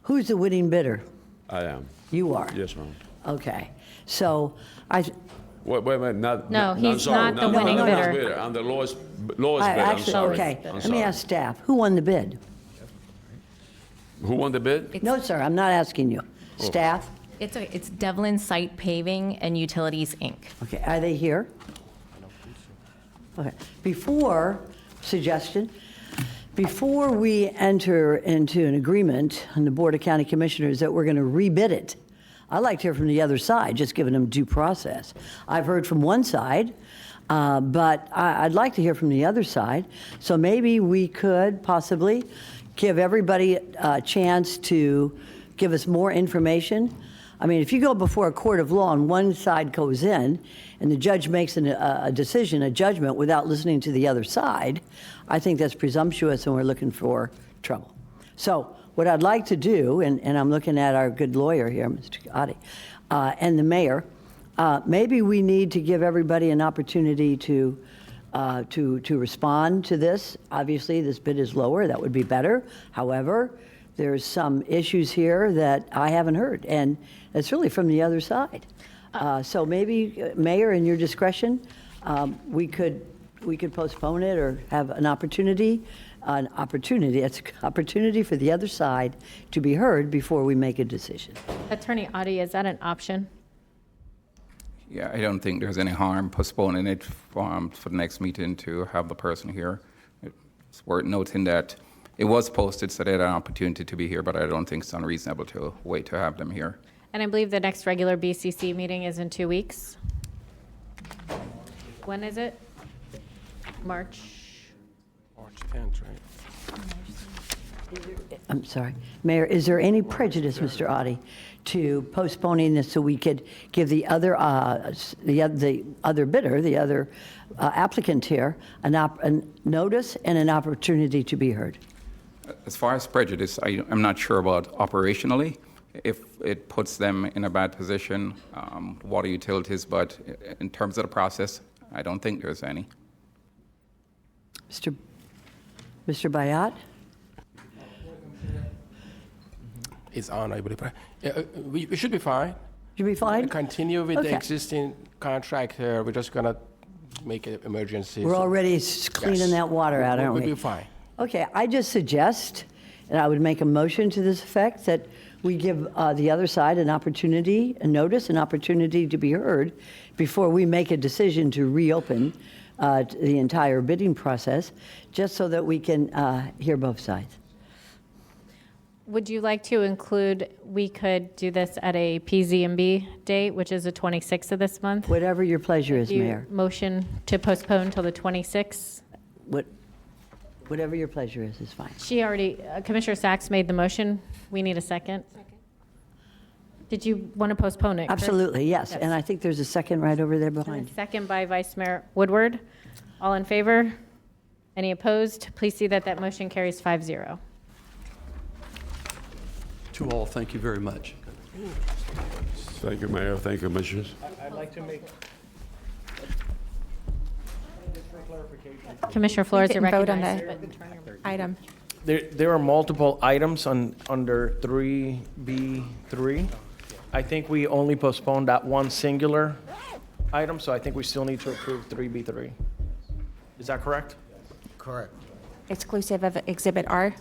Who's the winning bidder? I am. You are? Yes, ma'am. Okay. So I, Wait, not. No, I'm he's sorry, not the winning not the bidder. I'm the lowest bidder. I'm actually, sorry. okay. I'm Let sorry. me ask staff, who won the bid? Who won the bid? No, sir, I'm not asking you. Staff? It's Devlin Site Paving and Utilities, Inc. Okay, are they here? Okay. Before we enter into an agreement on the Board of County Commissioners that we're going to rebid it, I'd like to hear from the other side, just giving them due process. I've heard from one side, but I'd like to hear from the other side. So maybe we could possibly give everybody a chance to give us more information. I mean, if you go before a court of law and one side goes in and the judge makes a decision, a judgment, without listening to the other side, I think that's presumptuous and we're looking for trouble. So what I'd like to do, and I'm looking at our good lawyer here, Mr. Gotti, and the mayor, maybe we need to give everybody an opportunity to respond to this. Obviously, this bid is lower. That would be better. However, there's some issues here that I haven't heard, and it's really from the other side. So maybe, Mayor, in your discretion, we could postpone it or have an opportunity. It's an opportunity for the other side to be heard before we make a decision. Attorney Adi, is that an option? Yeah, I don't think there's any harm postponing it for the next meeting to have the person here. It's worth noting that it was posted, so they had an opportunity to be here, but I don't think it's unreasonable to wait to have them here. And I believe the next regular BCC meeting is in 2 weeks. When is it? March 10th, right? I'm sorry. Mayor, is there any prejudice, Mr. Adi, to postponing this so we could give the other bidder, the other applicant here, a notice and an opportunity to be heard? As far as prejudice, I'm not sure about operationally, if it puts them in a bad position, water utilities, but in terms of the process, I don't think there's any. Mr. Bayat? It's on, I believe. We should be fine. Should be fine? Continue with the Okay. existing contract here. We're just going to make an emergency. We're already cleaning that water out, aren't we? We'll be fine. Okay, I just suggest, and I would make a motion to this effect, that we give the other side an opportunity, a notice, an opportunity to be heard before we make a decision to reopen the entire bidding process, just so that we can hear both sides. Would you like to include, we could do this at a PZMB date, which is the 26th of this month? Whatever your pleasure is, Do you Mayor. motion to postpone till the 26th? Whatever your pleasure is fine. She already, Commissioner Sachs made the motion. We need a second. Did you want to postpone it? correct? Absolutely, yes. And I think there's a second right over there behind you. Second by Vice Mayor Woodward. All in favor? Any opposed? Please see that that motion carries 5-0. To all, thank you very much. Thank you, Mayor. Thank you, Commissioners. I'd like to make. Commissioner Flores, you're Didn't vote on recognized. the item. There are multiple items under 3B3. I think we only postponed that one singular item, so I think we still need to approve 3B3. Is that correct? Correct. Exclusive of Exhibit R.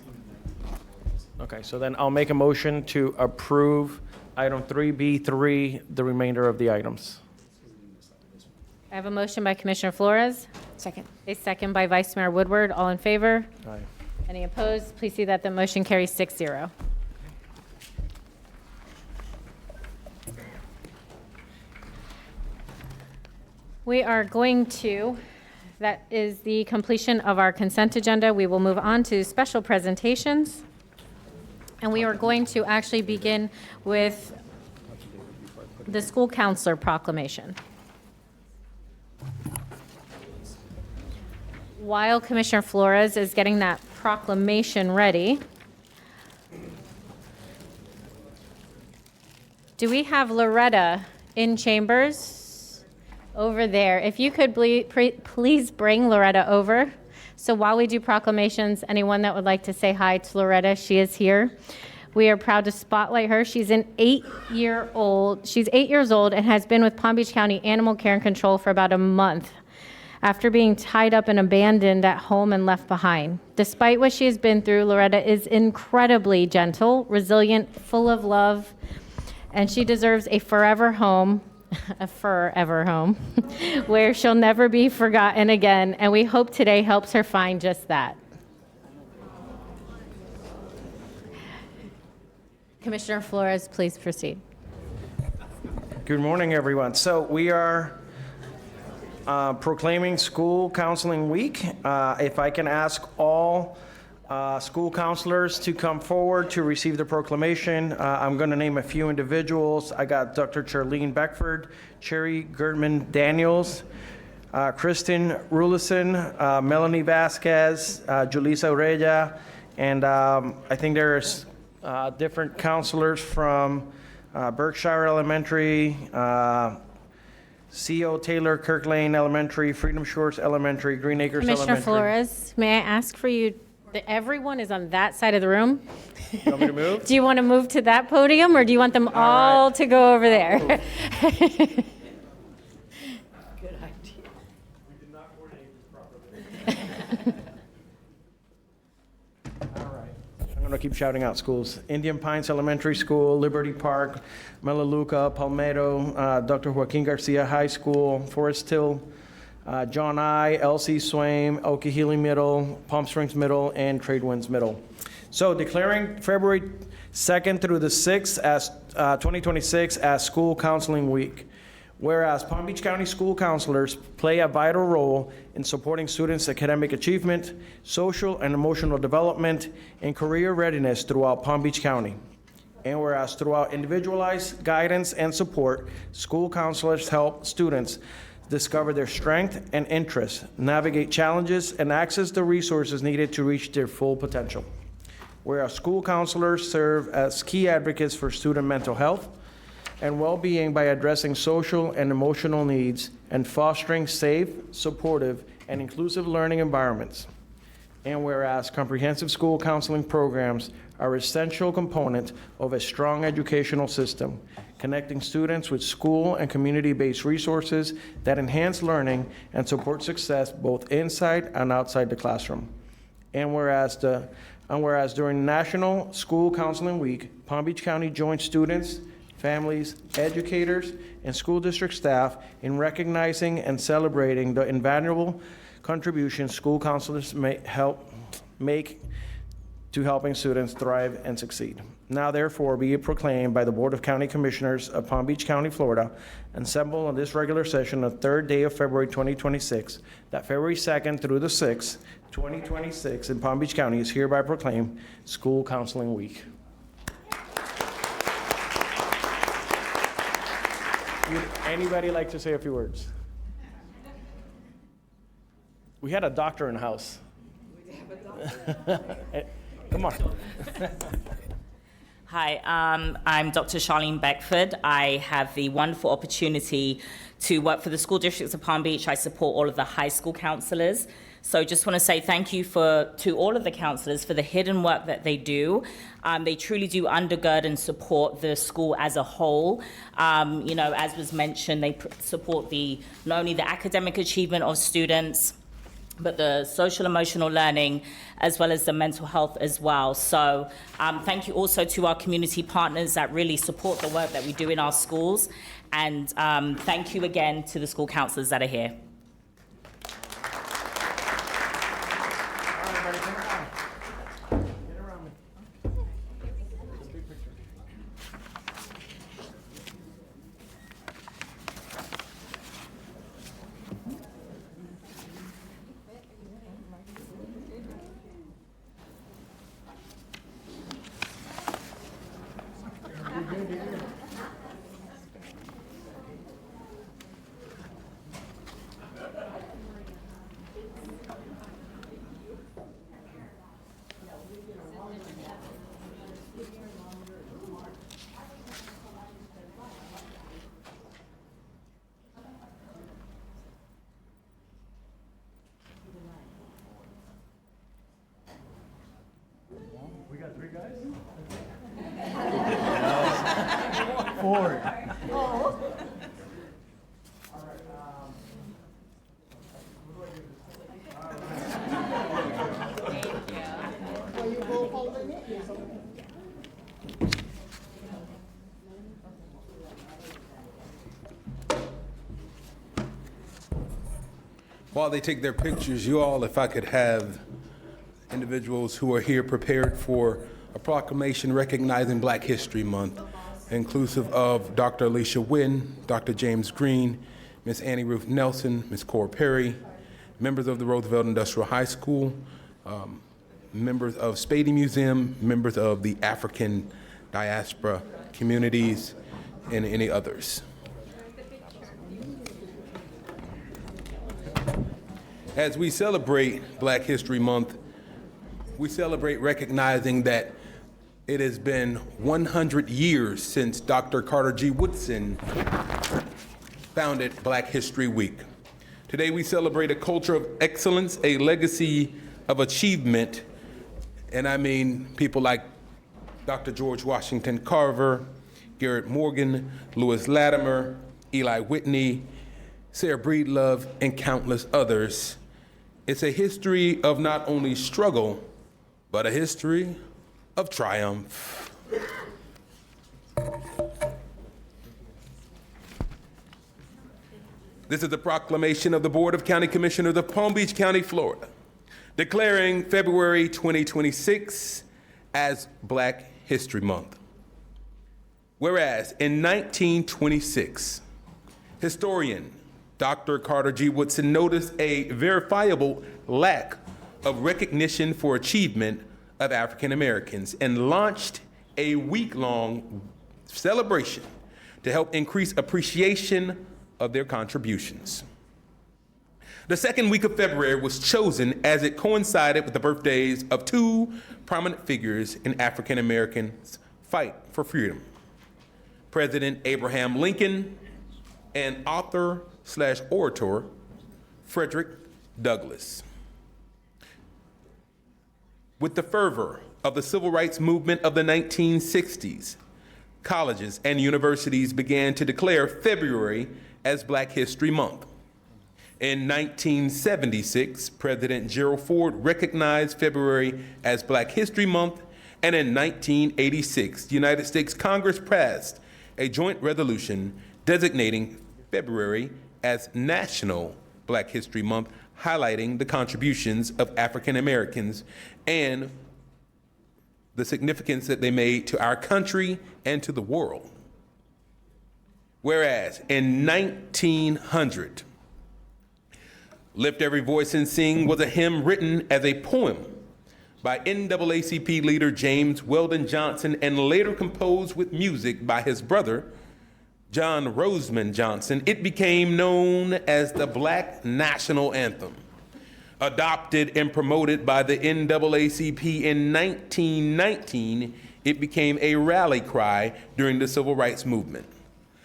Okay, so then I'll make a motion to approve item 3B3, the remainder of the items. I have a motion by Commissioner Flores, Second. a second by Vice Mayor Woodward. All in favor? Aye. Any opposed? Please see that the motion carries 6-0. We are going to, that is the completion of our consent agenda. We will move on to special presentations. And we are going to actually begin with the school counselor proclamation. While Commissioner Flores is getting that proclamation ready, do we have Loretta in chambers over there? If you could please bring Loretta over. So while we do proclamations, anyone that would like to say hi to Loretta, she is here. We are proud to spotlight her. She's an 8-year-old. She's 8 years old and has been with Palm Beach County Animal Care and Control for about a month after being tied up and abandoned at home and left behind. Despite what she has been through, Loretta is incredibly gentle, resilient, full of love, and she deserves a forever home, where she'll never be forgotten again, and we hope today helps her find just that. Commissioner Flores, please proceed. Good morning, everyone. So we are proclaiming School Counseling Week. If I can ask all school counselors to come forward to receive the proclamation. I'm going to name a few individuals. I got Dr. Charlene Beckford, Cherry Girdman Daniels, Kristen Rulison, Melanie Vasquez, Julissa Ureya, and I think there's different counselors from Berkshire Elementary, C.O. Taylor, Kirk Lane Elementary, Freedom Shores Elementary, Green Acres Commissioner Elementary. Flores, may I ask for you, everyone is on that side of the room. You want me to move? Do you want to move to that podium, or do you want them all to go over there? Good idea. I'm going to keep shouting out schools. Indian Pines Elementary School, Liberty Park, Melaleuca, Palmetto, Dr. Joaquin Garcia High School, Forest Hill, John I, LC Swaim, Okeechobee Middle, Palm Springs Middle, and Tradewinds Middle. So declaring February 2nd through the 6th as 2026 as School Counseling Week. Whereas Palm Beach County school counselors play a vital role in supporting students' academic achievement, social and emotional development, and career readiness throughout Palm Beach County. And whereas throughout individualized guidance and support, school counselors help students discover their strength and interests, navigate challenges, and access the resources needed to reach their full potential. Whereas school counselors serve as key advocates for student mental health and well-being by addressing social and emotional needs and fostering safe, supportive, and inclusive learning environments. And whereas comprehensive school counseling programs are an essential component of a strong educational system, connecting students with school and community-based resources that enhance learning and support success both inside and outside the classroom. And whereas during National School Counseling Week, Palm Beach County joins students, families, educators, and school district staff in recognizing and celebrating the invaluable contributions school counselors make to helping students thrive and succeed. Now therefore be it proclaimed by the Board of County Commissioners of Palm Beach County, Florida, assembled on this regular session the third day of February 2026, that February 2nd through the 6th, 2026 in Palm Beach County is hereby proclaimed School Counseling Week. Would anybody like to say a few words? We had a doctor in the house. Come on. Hi, I'm Dr. Charlene Beckford. I have the wonderful opportunity to work for the school districts of Palm Beach. I support all of the high school counselors. So just want to say thank you to all of the counselors for the hidden work that they do. They truly do undergird and support the school as a whole. As was mentioned, they support not only the academic achievement of students, but the social emotional learning, as well as the mental health as well. So thank you also to our community partners that really support the work that we do in our schools. And thank you again to the school counselors that are here. Forward. While they take their pictures, you all, if I could have individuals who are here prepared for a proclamation recognizing Black History Month, inclusive of Dr. Alicia Wynn, Dr. James Green, Ms. Annie Ruth Nelson, Ms. Cora Perry, members of the Roosevelt Industrial High School, members of Spady Museum, members of the African diaspora communities, and any others. As we celebrate Black History Month, we celebrate recognizing that it has been 100 years since Dr. Carter G. Woodson founded Black History Week. Today we celebrate a culture of excellence, a legacy of achievement, and I mean people like Dr. George Washington Carver, Garrett Morgan, Lewis Latimer, Eli Whitney, Sarah Breedlove, and countless others. It's a history of not only struggle, but a history of triumph. This is a proclamation of the Board of County Commissioners of Palm Beach County, Florida, declaring February 2026 as Black History Month. Whereas in 1926, historian Dr. Carter G. Woodson noticed a verifiable lack of recognition for achievement of African Americans and launched a week-long celebration to help increase appreciation of their contributions. The second week of February was chosen as it coincided with the birthdays of two prominent figures in African Americans' fight for freedom: President Abraham Lincoln and author/orator Frederick Douglass. With the fervor of the civil rights movement of the 1960s, colleges and universities began to declare February as Black History Month. In 1976, President Gerald Ford recognized February as Black History Month, and in 1986, the United States Congress passed a joint resolution designating February as National Black History Month, highlighting the contributions of African Americans and the significance that they made to our country and to the world. Whereas in 1900, Lift Every Voice and Sing was a hymn written as a poem by NAACP leader James Weldon Johnson and later composed with music by his brother, John Roseman Johnson. It became known as the Black National Anthem. Adopted and promoted by the NAACP in 1919, it became a rally cry during the Civil Rights Movement,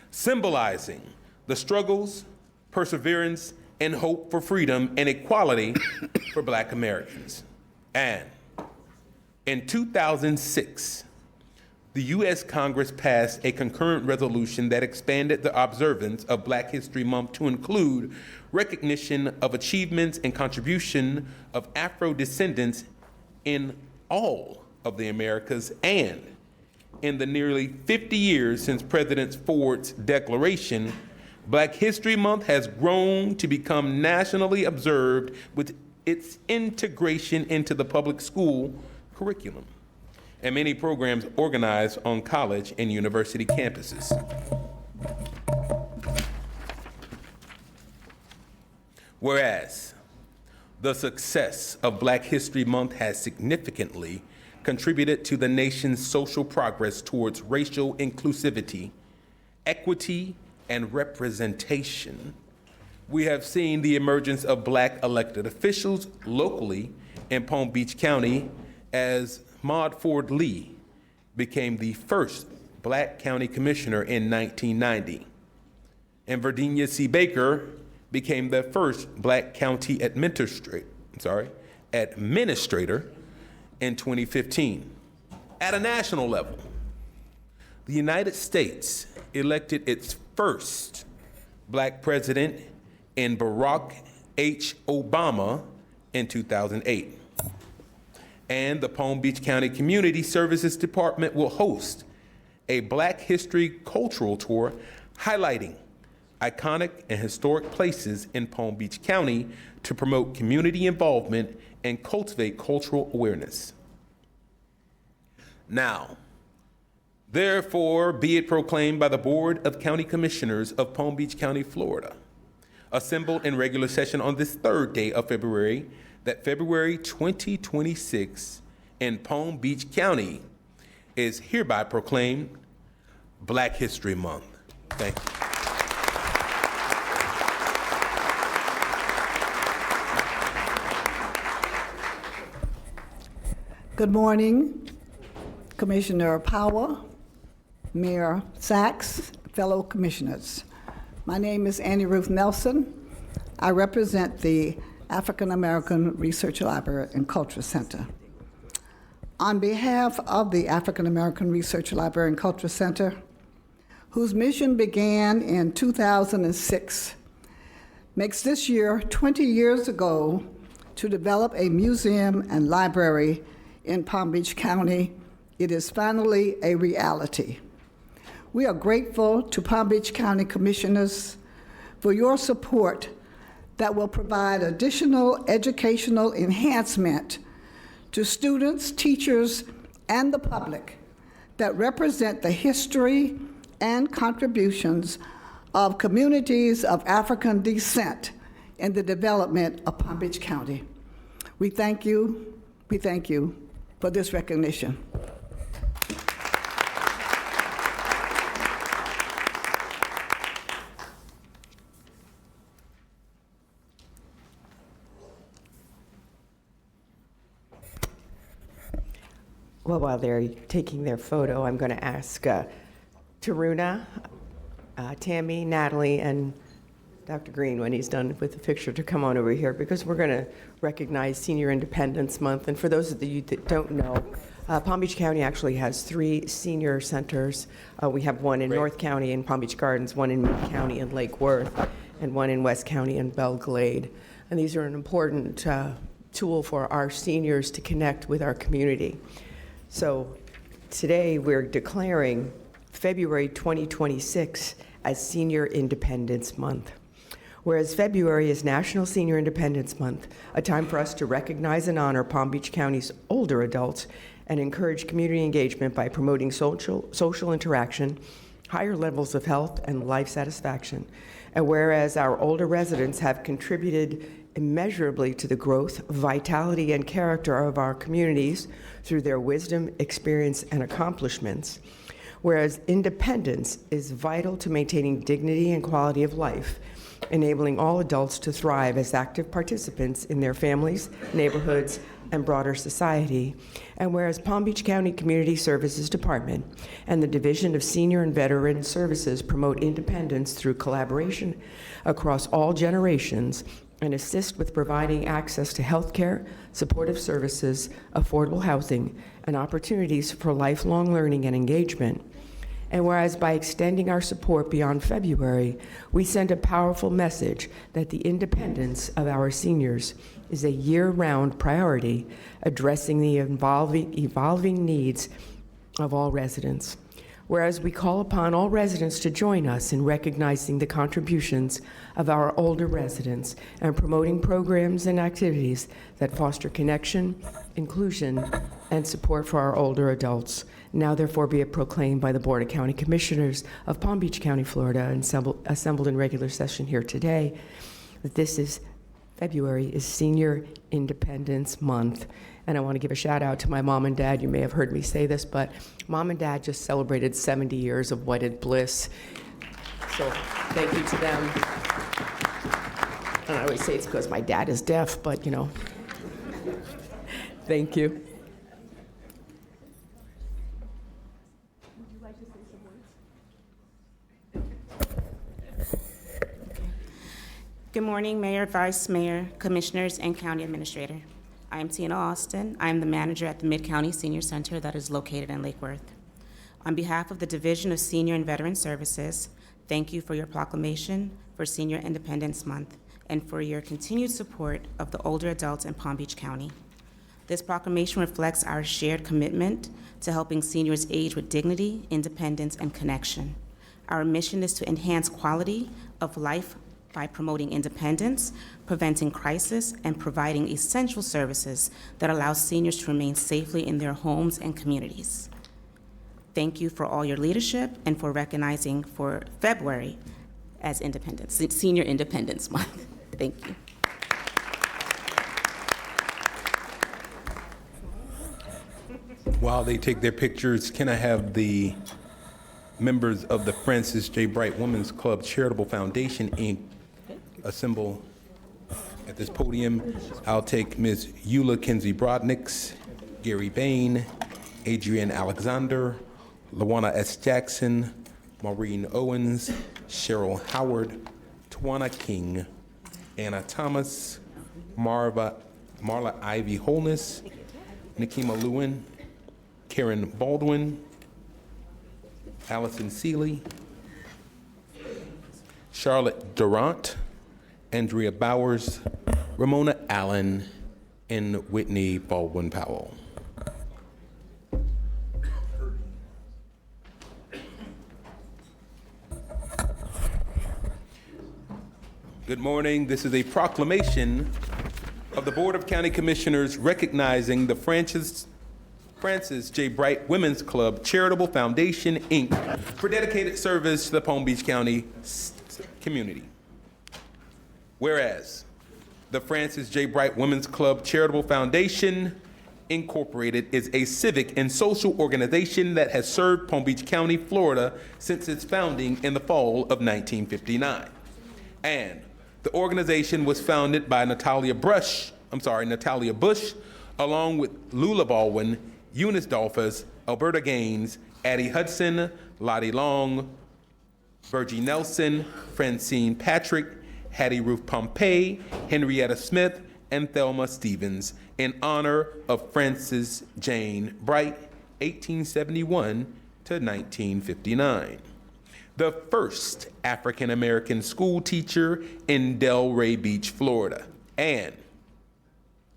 symbolizing the struggles, perseverance, and hope for freedom and equality for Black Americans. And in 2006, the U.S. Congress passed a concurrent resolution that expanded the observance of Black History Month to include recognition of achievements and contribution of Afro-descendants in all of the Americas, and in the nearly 50 years since President Ford's declaration, Black History Month has grown to become nationally observed with its integration into the public school curriculum and many programs organized on college and university campuses. Whereas the success of Black History Month has significantly contributed to the nation's social progress towards racial inclusivity, equity, and representation, we have seen the emergence of Black elected officials locally in Palm Beach County as Maud Ford Lee became the first Black county commissioner in 1990, and Virginia C. Baker became the first Black county administrator in 2015. At a national level, the United States elected its first Black president in Barack H. Obama in 2008. And the Palm Beach County Community Services Department will host a Black History Cultural Tour highlighting iconic and historic places in Palm Beach County to promote community involvement and cultivate cultural awareness. Now, therefore, be it proclaimed by the Board of County Commissioners of Palm Beach County, Florida, assembled in regular session on this third day of February, that February 2026 in Palm Beach County is hereby proclaimed Black History Month. Thank you. Good morning, Commissioner Powell, Mayor Sachs, fellow commissioners. My name is Annie Ruth Nelson. I represent the African American Research Library and Culture Center. On behalf of the African American Research Library and Culture Center, whose mission began in 2006, makes this year 20 years ago to develop a museum and library in Palm Beach County, it is finally a reality. We are grateful to Palm Beach County Commissioners for your support that will provide additional educational enhancement to students, teachers, and the public that represent the history and contributions of communities of African descent in the development of Palm Beach County. We thank you for this recognition. Well, while they're taking their photo, I'm going to ask Taruna, Tammy, Natalie, and Dr. Green, when he's done with the picture, to come on over here, because we're going to recognize Senior Independence Month. And for those of you that don't know, Palm Beach County actually has 3 senior centers. We have one in North County in Palm Beach Gardens, one in Mid County in Lake Worth, and one in West County in Belle Glade. And these are an important tool for our seniors to connect with our community. So today we're declaring February 2026 as Senior Independence Month. Whereas February is National Senior Independence Month, a time for us to recognize and honor Palm Beach County's older adults and encourage community engagement by promoting social interaction, higher levels of health and life satisfaction. And whereas our older residents have contributed immeasurably to the growth, vitality, and character of our communities through their wisdom, experience, and accomplishments, whereas independence is vital to maintaining dignity and quality of life, enabling all adults to thrive as active participants in their families, neighborhoods, and broader society. And whereas Palm Beach County Community Services Department and the Division of Senior and Veteran Services promote independence through collaboration across all generations and assist with providing access to health care, supportive services, affordable housing, and opportunities for lifelong learning and engagement. And whereas by extending our support beyond February, we send a powerful message that the independence of our seniors is a year-round priority, addressing the evolving needs of all residents. Whereas we call upon all residents to join us in recognizing the contributions of our older residents and promoting programs and activities that foster connection, inclusion, and support for our older adults. Now therefore be it proclaimed by the Board of County Commissioners of Palm Beach County, Florida, assembled in regular session here today, that February is Senior Independence Month. And I want to give a shout out to my mom and dad. You may have heard me say this, but Mom and Dad just celebrated 70 years of wedded bliss. So thank you to them. And I always say it's because my dad is deaf, but thank you. Good morning, Mayor, Vice Mayor, Commissioners, and County Administrator. I am Tina Austin. I am the manager at the Mid-County Senior Center that is located in Lake Worth. On behalf of the Division of Senior and Veteran Services, thank you for your proclamation for Senior Independence Month and for your continued support of the older adults in Palm Beach County. This proclamation reflects our shared commitment to helping seniors age with dignity, independence, and connection. Our mission is to enhance quality of life by promoting independence, preventing crisis, and providing essential services that allow seniors to remain safely in their homes and communities. Thank you for all your leadership and for recognizing for February as Senior Independence Month. Thank you. While they take their pictures, can I have the members of the Francis J. Bright Women's Club Charitable Foundation, Inc. assemble at this podium? I'll take Ms. Eula Kinsey Brodnicks, Gary Bain, Adrienne Alexander, Lawana S. Jackson, Maureen Owens, Cheryl Howard, Tawana King, Anna Thomas, Marla Ivy Holness, Nikema Lewin, Karen Baldwin, Allison Seeley, Charlotte Durant, Andrea Bowers, Ramona Allen, and Whitney Baldwin Powell. Good morning. This is a proclamation of the Board of County Commissioners recognizing the Francis J. Bright Women's Club Charitable Foundation, Inc. for dedicated service to the Palm Beach County community. Whereas the Francis J. Bright Women's Club Charitable Foundation, Incorporated is a civic and social organization that has served Palm Beach County, Florida since its founding in the fall of 1959. And the organization was founded by Natalia Bush, along with Lula Baldwin, Eunice Dolphus, Alberta Gaines, Addie Hudson, Lottie Long, Virgie Nelson, Francine Patrick, Hattie Ruth Pompey, Henrietta Smith, and Thelma Stevens in honor of Frances Jane Bright, 1871 to 1959. The first African-American school teacher in Delray Beach, Florida. And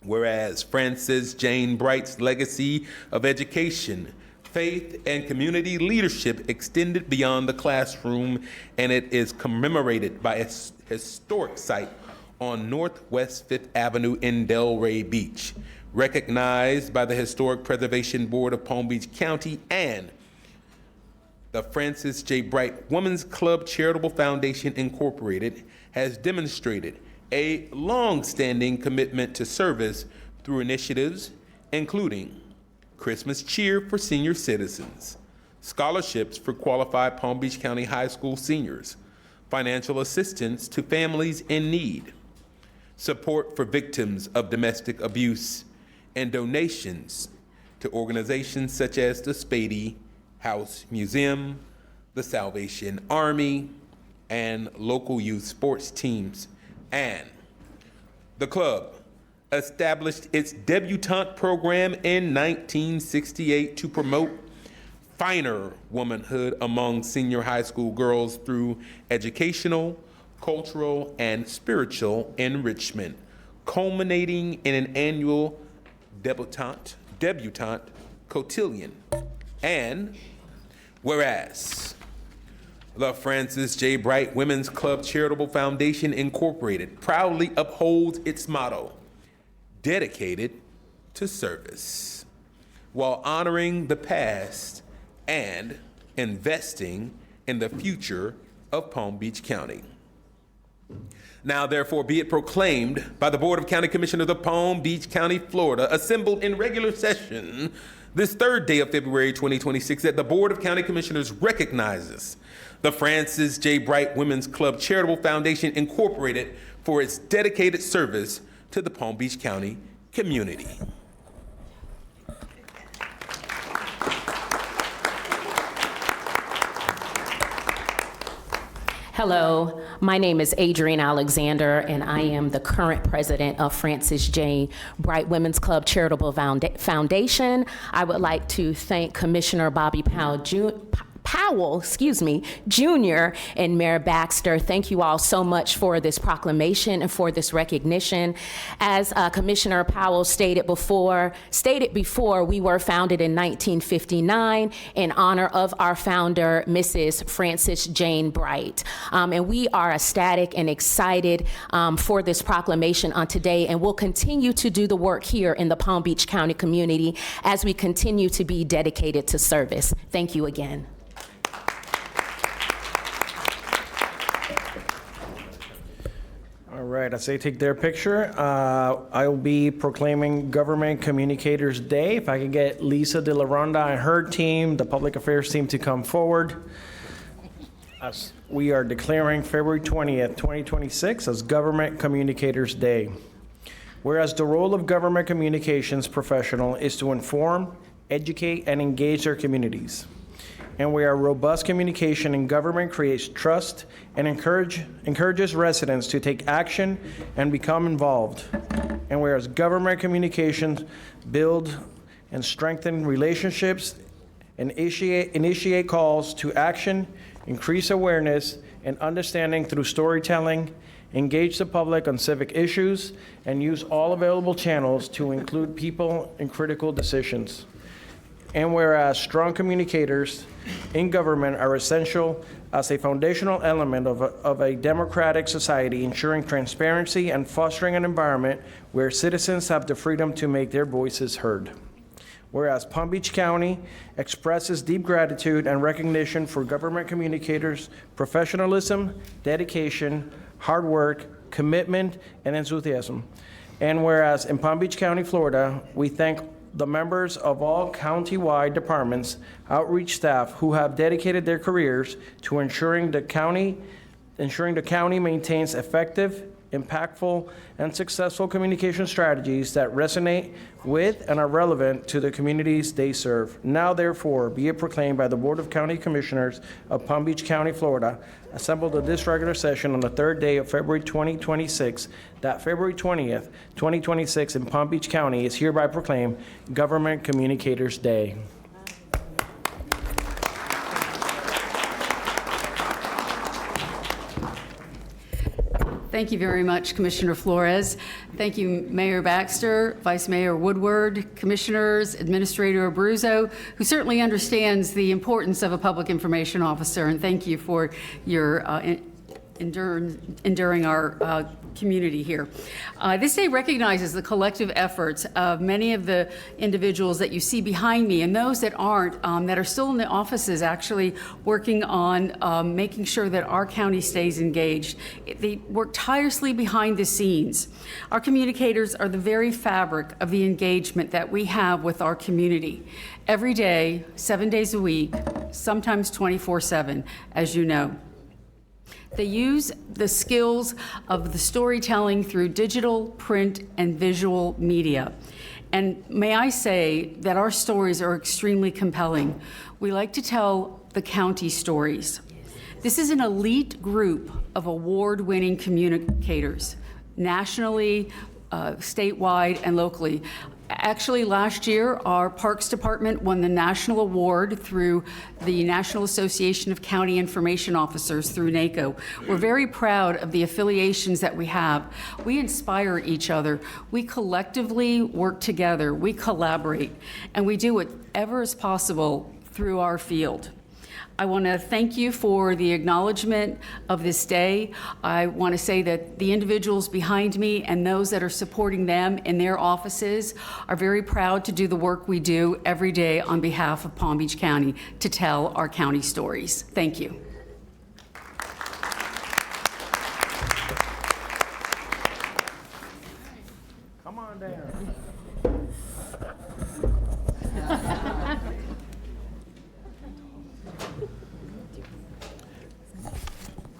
whereas Frances Jane Bright's legacy of education, faith, and community leadership extended beyond the classroom, and it is commemorated by a historic site on Northwest 5th Avenue in Delray Beach, recognized by the Historic Preservation Board of Palm Beach County, and the Francis J. Bright Women's Club Charitable Foundation, Incorporated, has demonstrated a long-standing commitment to service through initiatives including Christmas cheer for senior citizens, scholarships for qualified Palm Beach County High School seniors, financial assistance to families in need, support for victims of domestic abuse, and donations to organizations such as the Spady House Museum, the Salvation Army, and local youth sports teams. And the club established its debutante program in 1968 to promote finer womanhood among senior high school girls through educational, cultural, and spiritual enrichment, culminating in an annual debutante cotillion. And whereas the Francis J. Bright Women's Club Charitable Foundation Incorporated proudly upholds its motto, dedicated to service, while honoring the past and investing in the future of Palm Beach County. Now, therefore, be it proclaimed by the Board of County Commissioners of Palm Beach County, Florida, assembled in regular session this third day of February 2026, that the Board of County Commissioners recognizes the Francis J. Bright Women's Club Charitable Foundation Incorporated for its dedicated service to the Palm Beach County community. Hello, my name is Adrienne Alexander, and I am the current president of Francis J. Bright Women's Club Charitable Foundation. I would like to thank Commissioner Bobby Powell, Jr. and Mayor Baxter. Thank you all so much for this proclamation and for this recognition. As Commissioner Powell stated before, we were founded in 1959 in honor of our founder, Mrs. Frances Jane Bright. And we are ecstatic and excited for this proclamation on today, and we'll continue to do the work here in the Palm Beach County community as we continue to be dedicated to service. Thank you again. All right, as they take their picture, I will be proclaiming Government Communicators Day. If I can get Lisa De La Ronda and her team, the public affairs team, to come forward. As we are declaring February 20th, 2026 as Government Communicators Day. Whereas the role of government communications professional is to inform, educate, and engage their communities. And where robust communication in government creates trust and encourages residents to take action and become involved. And whereas government communications build and strengthen relationships, initiate calls to action, increase awareness and understanding through storytelling, engage the public on civic issues, and use all available channels to include people in critical decisions. And whereas strong communicators in government are essential as a foundational element of a democratic society, ensuring transparency and fostering an environment where citizens have the freedom to make their voices heard. Whereas Palm Beach County expresses deep gratitude and recognition for government communicators' professionalism, dedication, hard work, commitment, and enthusiasm. And whereas in Palm Beach County, Florida, we thank the members of all county-wide departments, outreach staff who have dedicated their careers to ensuring the county maintains effective, impactful, and successful communication strategies that resonate with and are relevant to the communities they serve. Now, therefore, be it proclaimed by the Board of County Commissioners of Palm Beach County, Florida, assembled at this regular session on the third day of February 2026, that February 20th, 2026 in Palm Beach County is hereby proclaimed Government Communicators Day. Thank you very much, Commissioner Flores. Thank you, Mayor Baxter, Vice Mayor Woodward, Commissioners, Administrator Abruzzo, who certainly understands the importance of a public information officer, and thank you for your enduring our community here. This day recognizes the collective efforts of many of the individuals that you see behind me and those that aren't, that are still in the offices actually working on making sure that our county stays engaged. They work tirelessly behind the scenes. Our communicators are the very fabric of the engagement that we have with our community. Every day, 7 days a week, sometimes 24/7, as you know. They use the skills of the storytelling through digital, print, and visual media. And may I say that our stories are extremely compelling. We like to tell the county stories. This is an elite group of award-winning communicators, nationally, statewide, and locally. Actually, last year, our Parks Department won the national award through the National Association of County Information Officers, through NACO. We're very proud of the affiliations that we have. We inspire each other. We collectively work together. We collaborate. And we do whatever is possible through our field. I want to thank you for the acknowledgement of this day. I want to say that the individuals behind me and those that are supporting them in their offices are very proud to do the work we do every day on behalf of Palm Beach County to tell our county stories. Thank you. Come on down.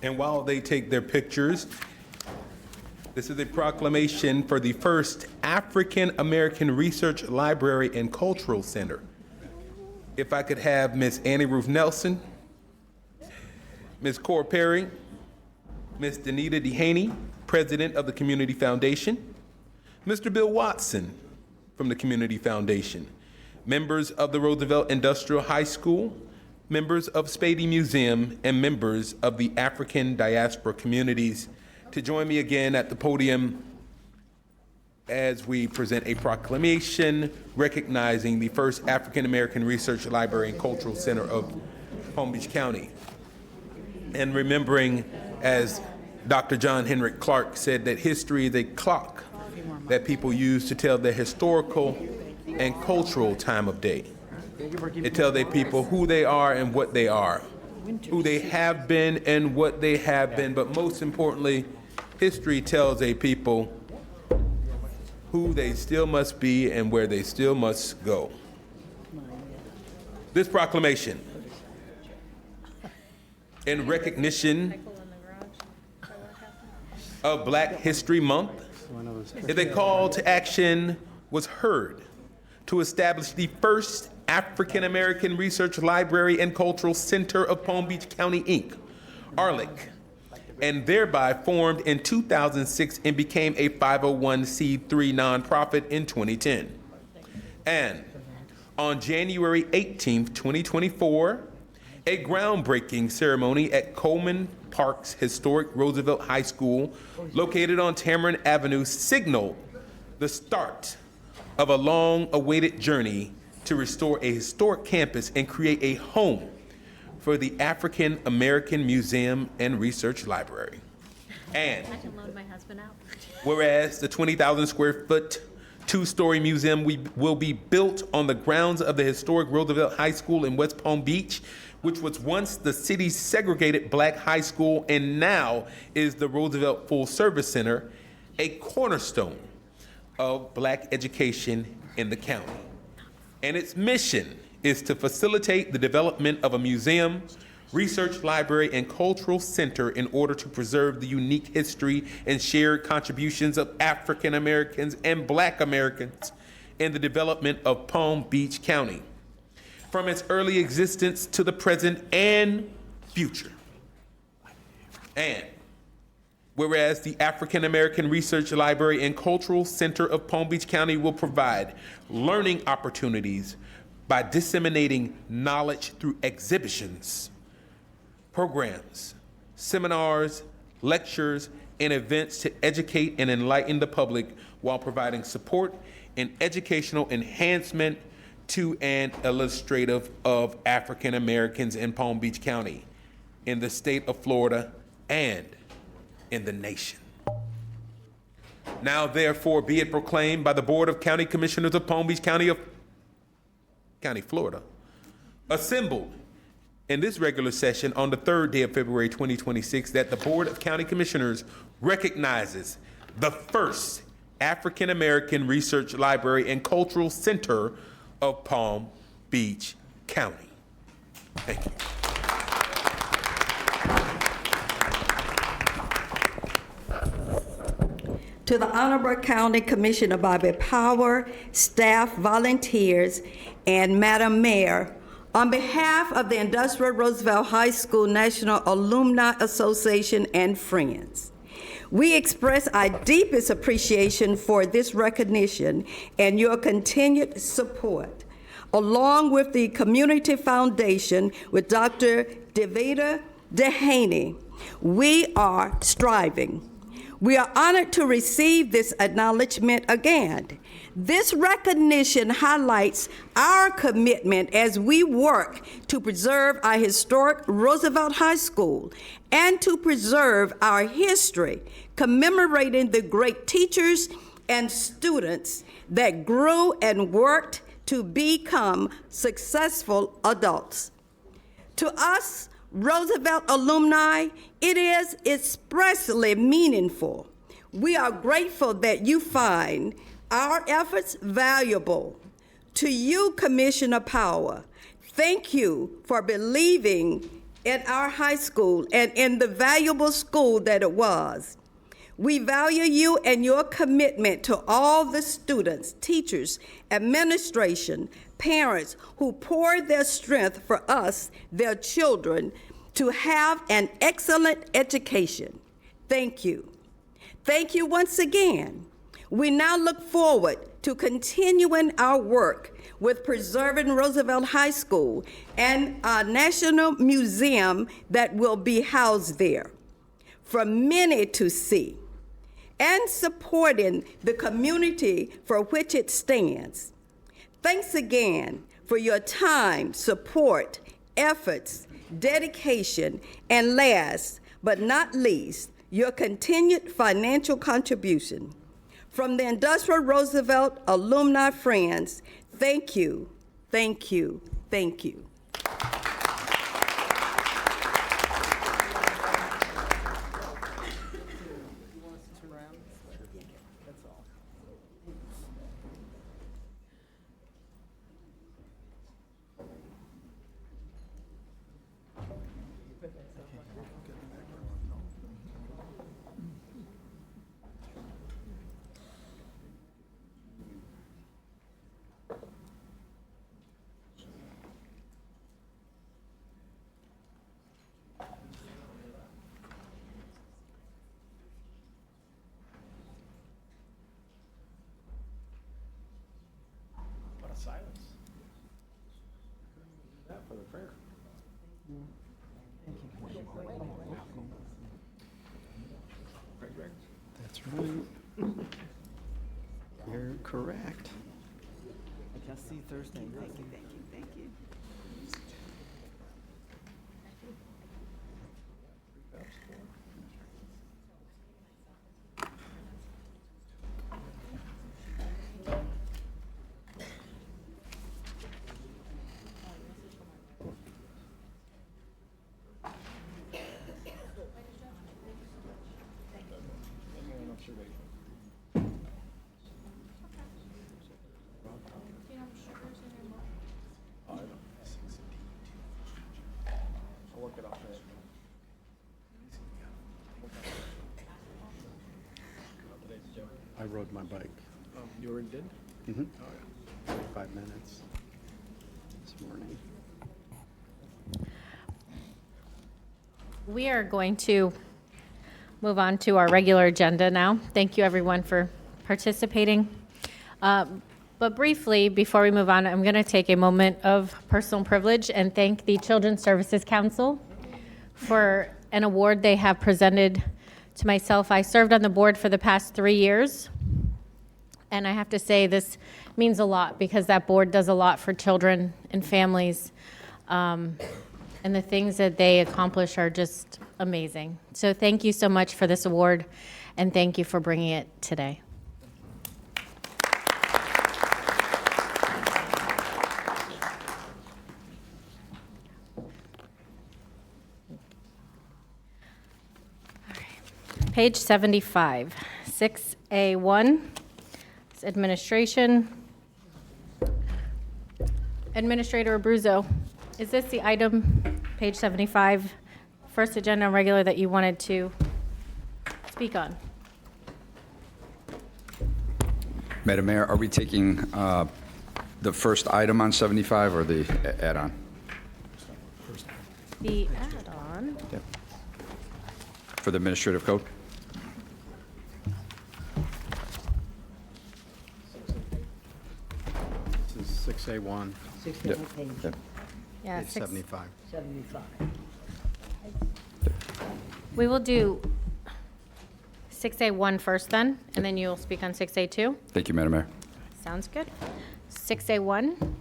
And while they take their pictures, this is a proclamation for the first African American Research Library and Cultural Center. If I could have Miss Annie Ruth Nelson, Miss Cora Perry, Miss Danita Dehaney, President of the Community Foundation, Mr. Bill Watson from the Community Foundation, members of the Roosevelt Industrial High School, members of Spady Museum, and members of the African diaspora communities to join me again at the podium as we present a proclamation recognizing the first African American Research Library and Cultural Center of Palm Beach County. And remembering, as Dr. John Henrik Clarke said, that history is a clock that people use to tell their historical and cultural time of day. It tells their people who they are and what they are, who they have been and what they have been, but most importantly, history tells a people who they still must be and where they still must go. This proclamation, in recognition of Black History Month, is a call to action was heard to establish the first African American Research Library and Cultural Center of Palm Beach County, Inc., ARLIC, and thereby formed in 2006 and became a 501c3 nonprofit in 2010. And on January 18th, 2024, a groundbreaking ceremony at Coleman Park's historic Roosevelt High School, located on Tamarind Avenue, signaled the start of a long-awaited journey to restore a historic campus and create a home for the African American Museum and Research Library. And I can loan my husband out. whereas the 20,000 square foot two-story museum will be built on the grounds of the historic Roosevelt High School in West Palm Beach, which was once the city's segregated Black high school and now is the Roosevelt Full Service Center, a cornerstone of Black education in the county. And its mission is to facilitate the development of a museum, research library, and cultural center in order to preserve the unique history and shared contributions of African Americans and Black Americans in the development of Palm Beach County, from its early existence to the present and future. And whereas the African American Research Library and Cultural Center of Palm Beach County will provide learning opportunities by disseminating knowledge through exhibitions, programs, seminars, lectures, and events to educate and enlighten the public while providing support and educational enhancement to and illustrative of African Americans in Palm Beach County, in the state of Florida, and in the nation. Now, therefore, be it proclaimed by the Board of County Commissioners of Palm Beach County, Florida, assembled in this regular session on the 3rd day of February 2026, that the Board of County Commissioners recognizes the first African American Research Library and Cultural Center of Palm Beach County. Thank you. to the Honorable County Commissioner Bobby Power, staff, volunteers, and Madam Mayor, on behalf of the Industrial Roosevelt High School National Alumni Association and friends, we express our deepest appreciation for this recognition and your continued support, along with the Community Foundation with Dr. Devita Dehaney. We are striving. We are honored to receive this acknowledgement again. This recognition highlights our commitment as we work to preserve our historic Roosevelt High School and to preserve our history, commemorating the great teachers and students that grew and worked to become successful adults. To us, Roosevelt alumni, it is expressly meaningful. We are grateful that you find our efforts valuable. To you, Commissioner Power, thank you for believing in our high school and in the valuable school that it was. We value you and your commitment to all the students, teachers, administration, parents who poured their strength for us, their children, to have an excellent education. Thank you. Thank you once again. We now look forward to continuing our work with preserving Roosevelt High School and our National Museum that will be housed there for many to see, and supporting the community for which it stands. Thanks again for your time, support, efforts, dedication, and last but not least, your continued financial contribution. From the Industrial Roosevelt alumni friends, thank you, thank you, thank you. That's right. You're correct. I can see Thursday. Thank you, thank you, thank you. I rode my bike. You already did? Mm-hmm. 45 minutes this morning. We are going to move on to our regular agenda now. Thank you, everyone, for participating. But briefly, before we move on, I'm going to take a moment of personal privilege and thank the Children's Services Council for an award they have presented to myself. I served on the board for the past 3 years, and I have to say this means a lot because that board does a lot for children and families, and the things that they accomplish are just amazing. So thank you so much for this award, and thank you for bringing it today. Page 75, 6A1, it's administration. Administrator Abruzzo, is this the item, page 75, first agenda on regular that you wanted to speak on? Madam Mayor, are we taking the first item on 75 or the add-on? The add-on. For the administrative code? This is 6A1. Yeah, It's 6. 75. 75. We will do 6A1 first then, and then you'll speak on 6A2. Thank you, Madam Mayor. Sounds good. 6A1.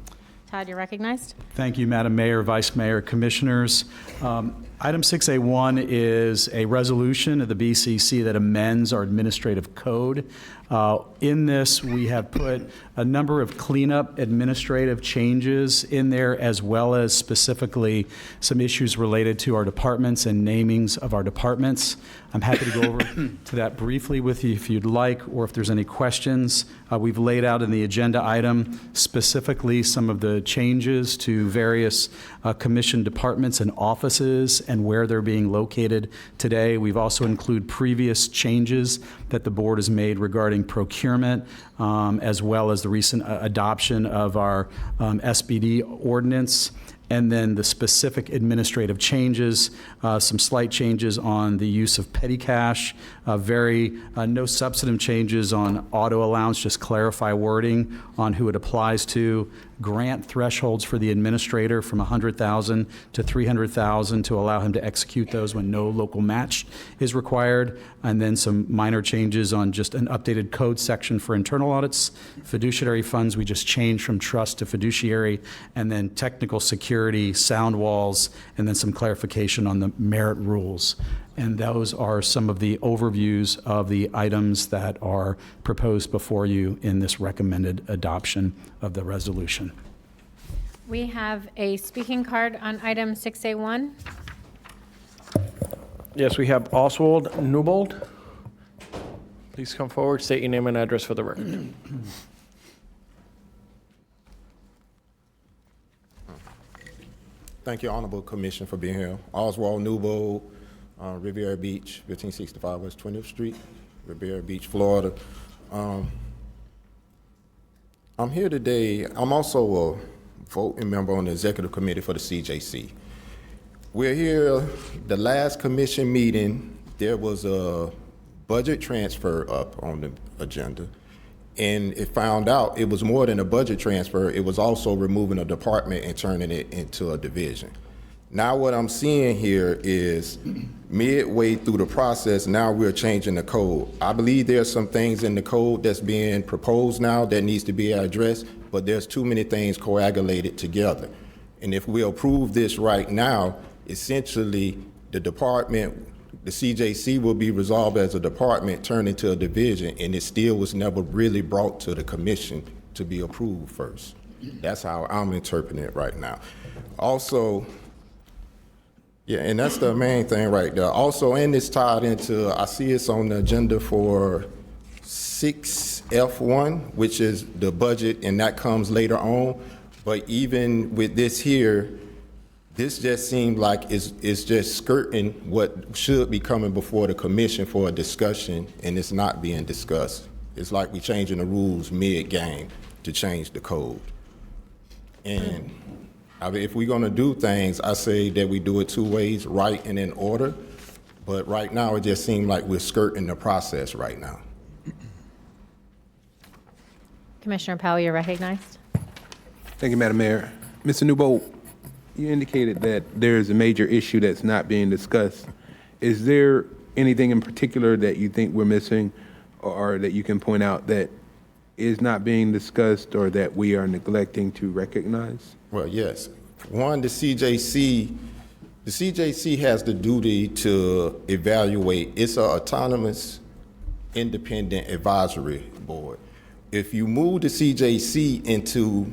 Todd, you're recognized. Thank you, Madam Mayor, Vice Mayor, Commissioners. Item 6A1 is a resolution of the BCC that amends our administrative code. In this, we have put a number of cleanup administrative changes in there, as well as specifically some issues related to our departments and namings of our departments. I'm happy to go over to that briefly with you if you'd like, or if there's any questions. We've laid out in the agenda item specifically some of the changes to various commission departments and offices and where they're being located today. We've also included previous changes that the board has made regarding procurement, as well as the recent adoption of our SBD ordinance. And then the specific administrative changes, some slight changes on the use of petty cash, no substantive changes on auto allowance, just clarify wording on who it applies to, grant thresholds for the administrator from $100,000 to $300,000 to allow him to execute those when no local match is required, and then some minor changes on just an updated code section for internal audits. Fiduciary funds, we just changed from trust to fiduciary, and then technical security, sound walls, and then some clarification on the merit rules. And those are some of the overviews of the items that are proposed before you in this recommended adoption of the resolution. We have a speaking card on item 6A1. Yes, we have Oswald Newbold. Please come forward, state your name and address for the record. Thank you, Honorable Commission, for being here. Oswald Newbold, Riviera Beach, 1565 West 20th Street, Riviera Beach, Florida. I'm here today. I'm also a voting member on the executive committee for the CJC. We're here, the last commission meeting, there was a budget transfer up on the agenda. And it found out it was more than a budget transfer, it was also removing a department and turning it into a division. Now what I'm seeing here is midway through the process, now we're changing the code. I believe there's some things in the code that's being proposed now that needs to be addressed, but there's too many things coagulated together. And if we approve this right now, essentially the department, the CJC will be resolved as a department turned into a division, and it still was never really brought to the commission to be approved first. That's how I'm interpreting it right now. Also, yeah, and that's the main thing right there. Also, and it's tied into, I see it's on the agenda for 6F1, which is the budget, and that comes later on. But even with this here, this just seemed like it's just skirting what should be coming before the commission for a discussion, and it's not being discussed. It's like we're changing the rules mid-game to change the code. And I mean, if we're gonna do things, I say that we do it two ways, right and in order. But right now, it just seems like we're skirting the process right now. Commissioner Powell, you're recognized. Thank you, Madam Mayor. Mr. Newbold, you indicated that there's a major issue that's not being discussed. Is there anything in particular that you think we're missing or that you can point out that is not being discussed or that we are neglecting to recognize? Well, yes. One, the CJC has the duty to evaluate. It's an autonomous, independent advisory board. If you move the CJC into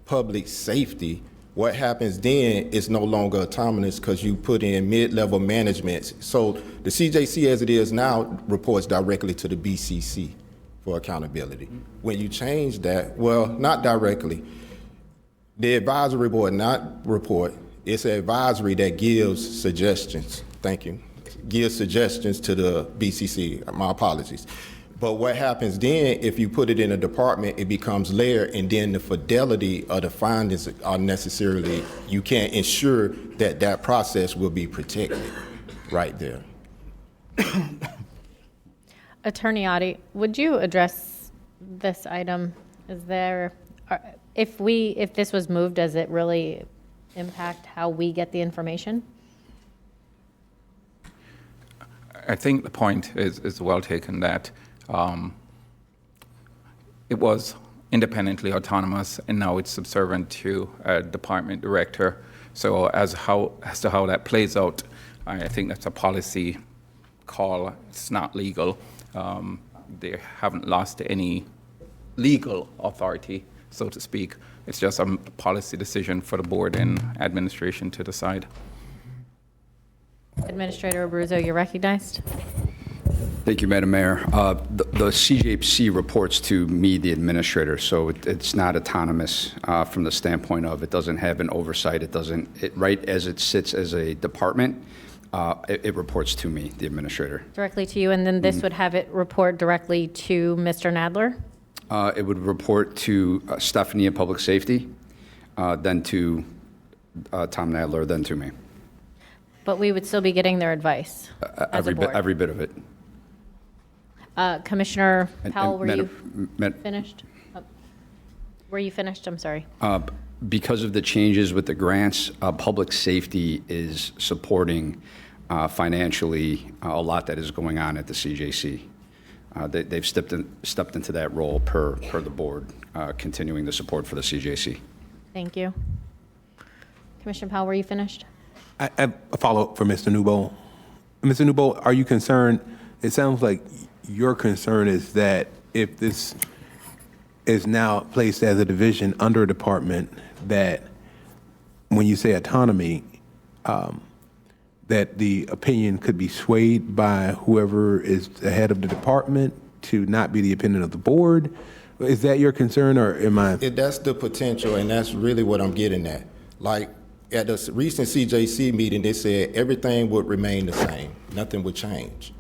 public safety, what happens then is no longer autonomous because you put in mid-level management. So the CJC as it is now reports directly to the BCC for accountability. When you change that, well, not directly. The advisory board not report, it's an advisory that gives suggestions, thank you, gives suggestions to the BCC, my apologies. But what happens then, if you put it in a department, it becomes layered, and then the fidelity of the findings are necessarily, you can't ensure that that process will be protected right there. Attorney Audi, would you address this item? Is there, if this was moved, does it really impact how we get the information? I think the point is well taken that it was independently autonomous, and now it's subservient to a department director. So as to how that plays out, I think that's a policy call. It's not legal. They haven't lost any legal authority, so to speak. It's just a policy decision for the board and administration to decide. Administrator Abruzzo, you're recognized. Thank you, Madam Mayor. The CJC reports to me, the administrator, so it's not autonomous from the standpoint of it doesn't have an oversight. Right as it sits as a department, it reports to me, the administrator. Directly to you, and then this would have it report directly to Mr. Nadler? It would report to Stephanie in Public Safety, then to Tom Nadler, then to me. But we would still be getting their advice as a board. Every bit of it. Commissioner Powell, were you Madam- finished? Were you finished? I'm sorry. Because of the changes with the grants, public safety is supporting financially a lot that is going on at the CJC. They've stepped into that role per the board, continuing the support for the CJC. Thank you. Commissioner Powell, were you finished? I have a follow-up for Mr. Newbold. Mr. Newbold, are you concerned? It sounds like your concern is that if this is now placed as a division under a department, that when you say autonomy, that the opinion could be swayed by whoever is the head of the department to not be the opinion of the board. Is that your concern, or am I? That's the potential, and that's really what I'm getting at. Like, at the recent CJC meeting, they said everything would remain the same. Nothing would change.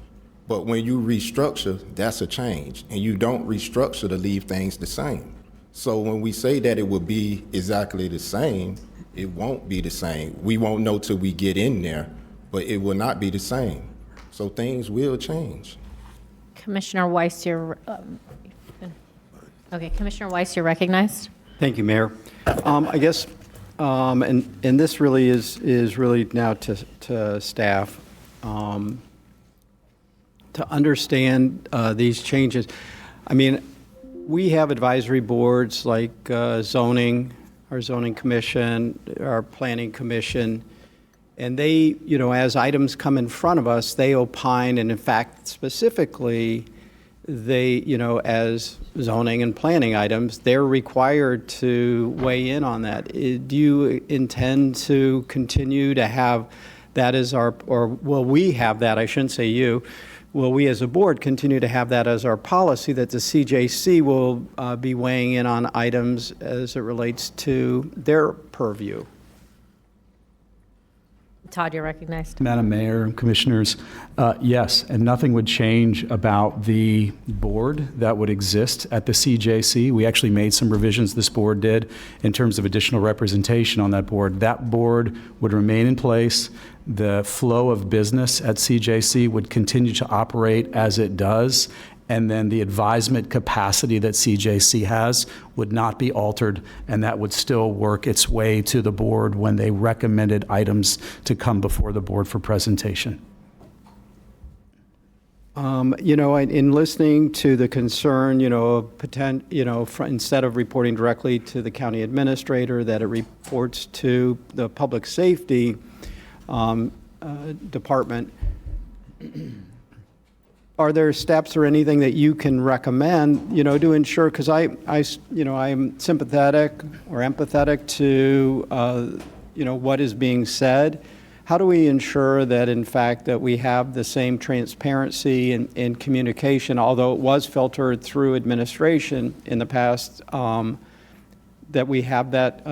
But when you restructure, that's a change. And you don't restructure to leave things the same. So when we say that it will be exactly the same, it won't be the same. We won't know till we get in there, but it will not be the same. So things will change. Commissioner Weiss, you're, okay, Commissioner Weiss, you're recognized. Thank you, Mayor. I guess, and this really is really now to staff, to understand these changes. I mean, we have advisory boards like zoning, our zoning commission, our planning commission, and they, you know, as items come in front of us, they opine, and in fact, specifically, they, you know, as zoning and planning items, they're required to weigh in on that. Do you intend to continue to have that as our, or will we have that, I shouldn't say you, will we as a board continue to have that as our policy, that the CJC will be weighing in on items as it relates to their purview? Todd, you're recognized. Madam Mayor, Commissioners, yes, and nothing would change about the board that would exist at the CJC. We actually made some revisions, this board did, in terms of additional representation on that board. That board would remain in place. The flow of business at CJC would continue to operate as it does, and then the advisement capacity that CJC has would not be altered, and that would still work its way to the board when they recommended items to come before the board for presentation. You know, in listening to the concern, you know, of instead of reporting directly to the county administrator, that it reports to the public safety department, are there steps or anything that you can recommend, you know, to ensure, because you know, I'm sympathetic or empathetic to, you know, what is being said. How do we ensure that, in fact, that we have the same transparency and communication, although it was filtered through administration in the past, that we have that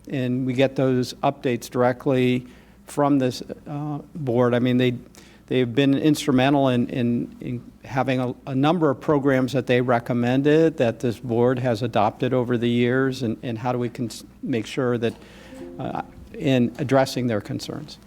and we get those updates directly from this board? I mean, They've been instrumental in having a number of programs that they recommended that this board has adopted over the years, and how do we make sure that in addressing their concerns.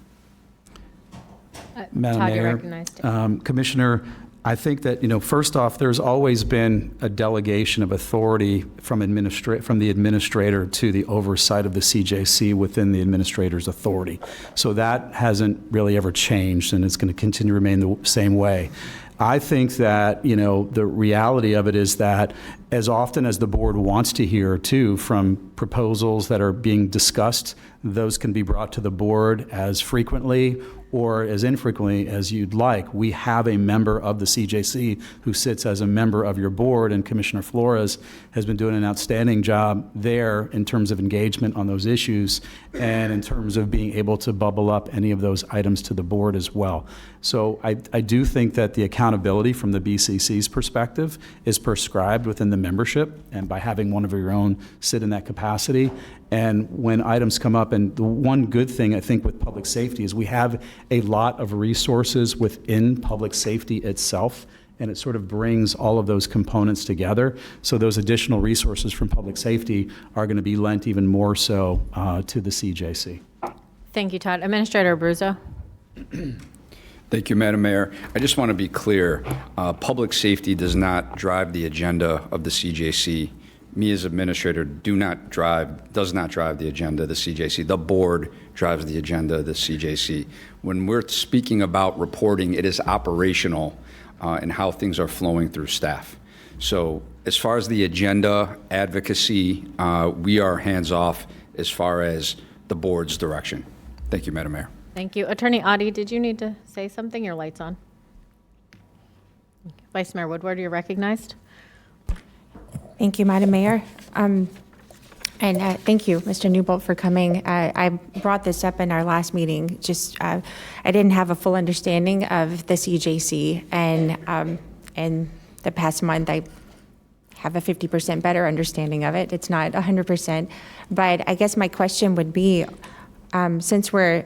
Madam Todd, you're Mayor, recognized. Commissioner, I think that, first off, there's always been a delegation of authority from the administrator to the oversight of the CJC within the administrator's authority. So that hasn't really ever changed, and it's going to continue to remain the same way. I think that, the reality of it is that as often as the board wants to hear, too, from proposals that are being discussed, those can be brought to the board as frequently or as infrequently as you'd like. We have a member of the CJC who sits as a member of your board, and Commissioner Flores has been doing an outstanding job there in terms of engagement on those issues and in terms of being able to bubble up any of those items to the board as well. So I do think that the accountability from the BCC's perspective is prescribed within the membership, and by having one of your own sit in that capacity. And when items come up, and the one good thing I think with public safety is we have a lot of resources within public safety itself, and it sort of brings all of those components together. So those additional resources from public safety are going to be lent even more so to the CJC. Thank you, Todd. Administrator Abruzzo. Thank you, Madam Mayor. I just want to be clear. Public safety does not drive the agenda of the CJC. Me as administrator does not drive the agenda of the CJC. The board drives the agenda of the CJC. When we're speaking about reporting, it is operational and how things are flowing through staff. So as far as the agenda advocacy, we are hands off as far as the board's direction. Thank you, Madam Mayor. Thank you. Attorney Adi, did you need to say something? Your light's on. Vice Mayor Woodward, you're recognized. Thank you, Madam Mayor. And thank you, Mr. Newbold, for coming. I brought this up in our last meeting. I didn't have a full understanding of the CJC, and in the past month, I have a 50% better understanding of it. It's not 100%, but I guess my question would be, since we're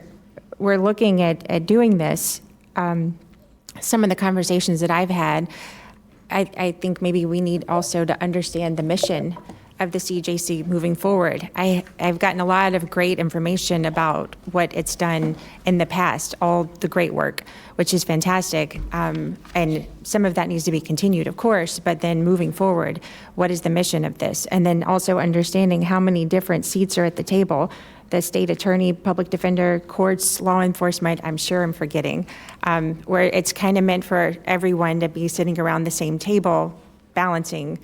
looking at doing this, some of the conversations that I've had, I think maybe we need also to understand the mission of the CJC moving forward. I've gotten a lot of great information about what it's done in the past, all the great work, which is fantastic. And some of that needs to be continued, of course, but then moving forward, what is the mission of this? And then also understanding how many different seats are at the table. The state attorney, public defender, courts, law enforcement, I'm sure I'm forgetting, where it's kind of meant for everyone to be sitting around the same table balancing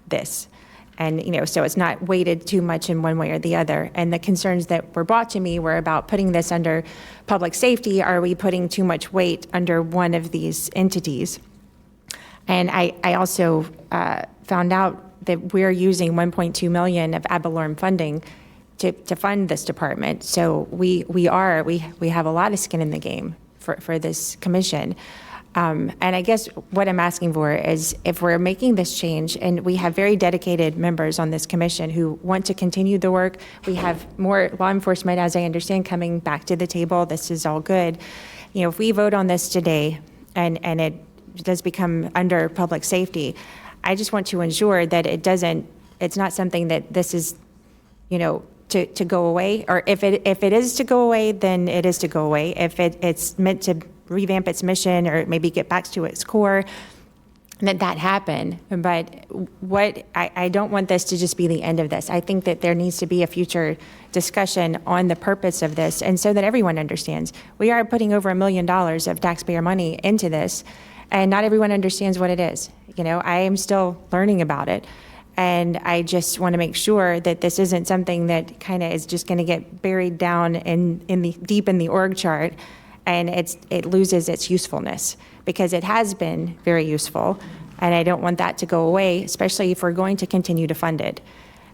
this. And, so it's not weighted too much in one way or the other. And the concerns that were brought to me were about putting this under public safety. Are we putting too much weight under one of these entities? And I also found out that we're using $1.2 million of ad valorem funding to fund this department. So we have a lot of skin in the game for this commission. And I guess what I'm asking for is, if we're making this change, and we have very dedicated members on this commission who want to continue the work, we have more law enforcement, as I understand, coming back to the table. This is all good. If we vote on this today and it does become under public safety, I just want to ensure that it's not something that this is, to go away, or if it is to go away, then it is to go away. If it's meant to revamp its mission or maybe get back to its core, that happen. But I don't want this to just be the end of this. I think that there needs to be a future discussion on the purpose of this, and so that everyone understands. We are putting over $1 million of taxpayer money into this, and not everyone understands what it is. I am still learning about it. And I just want to make sure that this isn't something that kind of is just going to get buried down deep in the org chart, and it loses its usefulness, because it has been very useful, and I don't want that to go away, especially if we're going to continue to fund it.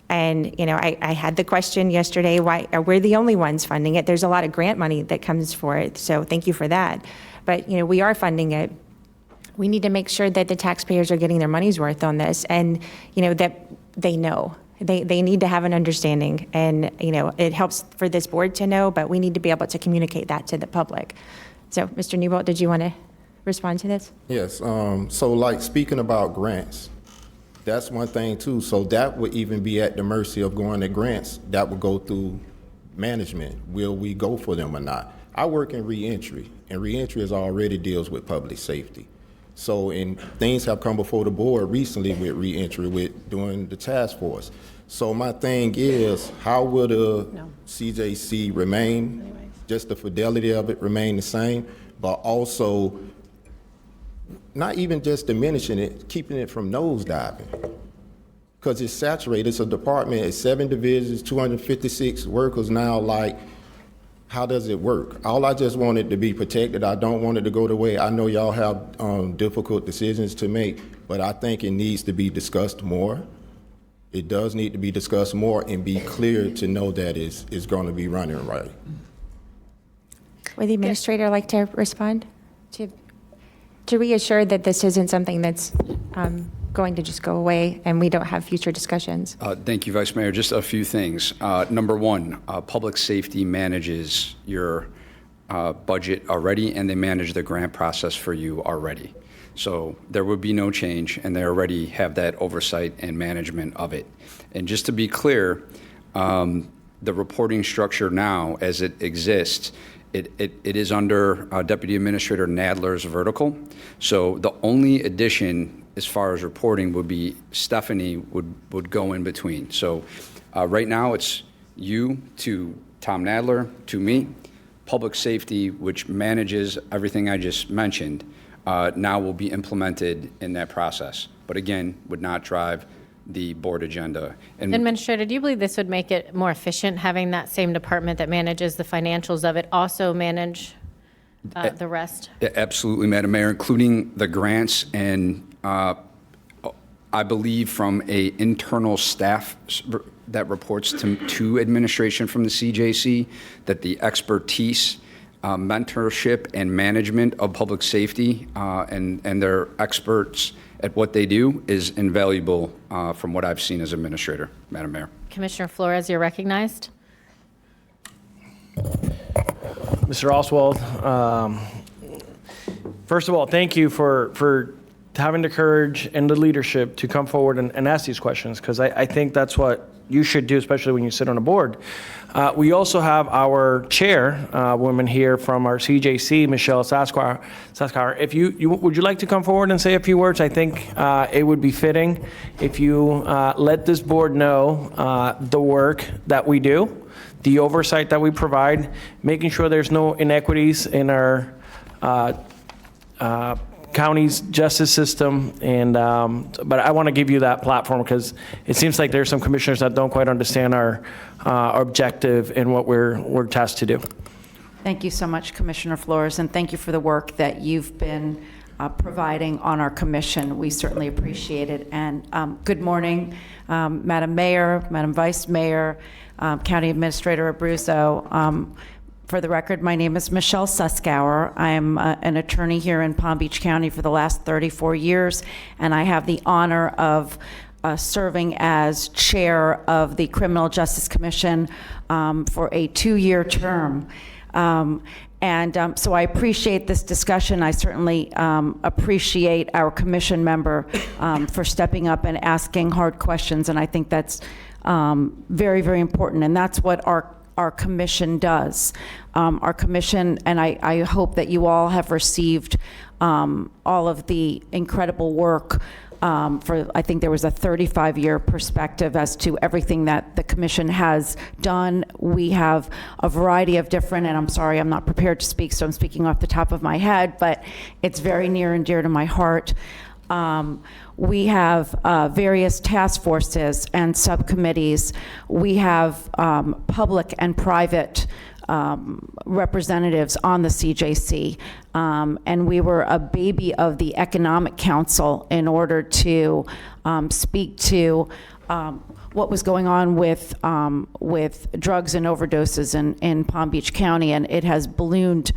And I had the question yesterday, why are we the only ones funding it? There's a lot of grant money that comes for it, so thank you for that. But we are funding it. We need to make sure that the taxpayers are getting their money's worth on this, and that they know. They need to have an understanding, and it helps for this board to know, but we need to be able to communicate that to the public. So, Mr. Newbold, did you want to respond to this? Yes, so like speaking about grants, that's one thing too. So that would even be at the mercy of going to grants that would go through management. Will we go for them or not? I work in reentry, and reentry is already deals with public safety. So, and things have come before the board recently with reentry, with doing the task force. So my thing is, how will the CJC remain, just the fidelity of it remain the same, but also not even just diminishing it, keeping it from nosediving? Because it's saturated. It's a department, it's 7 divisions, 256 workers now. Like, how does it work? All I just want it to be protected. I don't want it to go the way. I know y'all have difficult decisions to make, but I think it needs to be discussed more. It does need to be discussed more and be clear to know that it's going to be running right. Would the administrator like to respond? To reassure that this isn't something that's going to just go away and we don't have future discussions? Thank you, Vice Mayor. Just a few things. Number one, public safety manages your budget already, and they manage the grant process for you already. So there would be no change, and they already have that oversight and management of it. And just to be clear, the reporting structure now, as it exists, it is under Deputy Administrator Nadler's vertical. So the only addition as far as reporting would be Stephanie would go in between. So right now it's you to Tom Nadler to me. Public safety, which manages everything I just mentioned, now will be implemented in that process. But again, would not drive the board agenda. And Administrator, do you believe this would make it more efficient, having that same department that manages the financials of it also manage the rest? Absolutely, Madam Mayor, including the grants, and I believe from a internal staff that reports to administration from the CJC, that the expertise, mentorship, and management of public safety and their experts at what they do is invaluable from what I've seen as administrator, Madam Mayor. Commissioner Flores, you're recognized. Mr. Oswald, first of all, thank you for having the courage and the leadership to come forward and ask these questions, because I think that's what you should do, especially when you sit on a board. We also have our chairwoman here from our CJC, Michelle Saskar. If you would you like to come forward and say a few words? I think it would be fitting if you let this board know the work that we do, the oversight that we provide, making sure there's no inequities in our county's justice system, and but I want to give you that platform because it seems like there's some commissioners that don't quite understand our objective and what we're tasked to do. Thank you so much, Commissioner Flores, and thank you for the work that you've been providing on our commission. We certainly appreciate it. And good morning, Madam Mayor, Madam Vice Mayor, County Administrator Abruzzo. For the record, my name is Michelle Suskauer. I'm an attorney here in Palm Beach County for the last 34 years, and I have the honor of serving as chair of the Criminal Justice Commission for a 2-year term. So I appreciate this discussion. I certainly appreciate our commission member for stepping up and asking hard questions, and I think that's very, very important, and that's what our commission does. Our commission, and I hope that you all have received all of the incredible work I think there was a 35-year perspective as to everything that the commission has done. We have a variety of different, and I'm sorry, I'm not prepared to speak, so I'm speaking off the top of my head, but it's very near and dear to my heart. We have various task forces and subcommittees. We have public and private representatives on the CJC, and we were a baby of the Economic Council in order to speak to what was going on with drugs and overdoses in Palm Beach County, and it has ballooned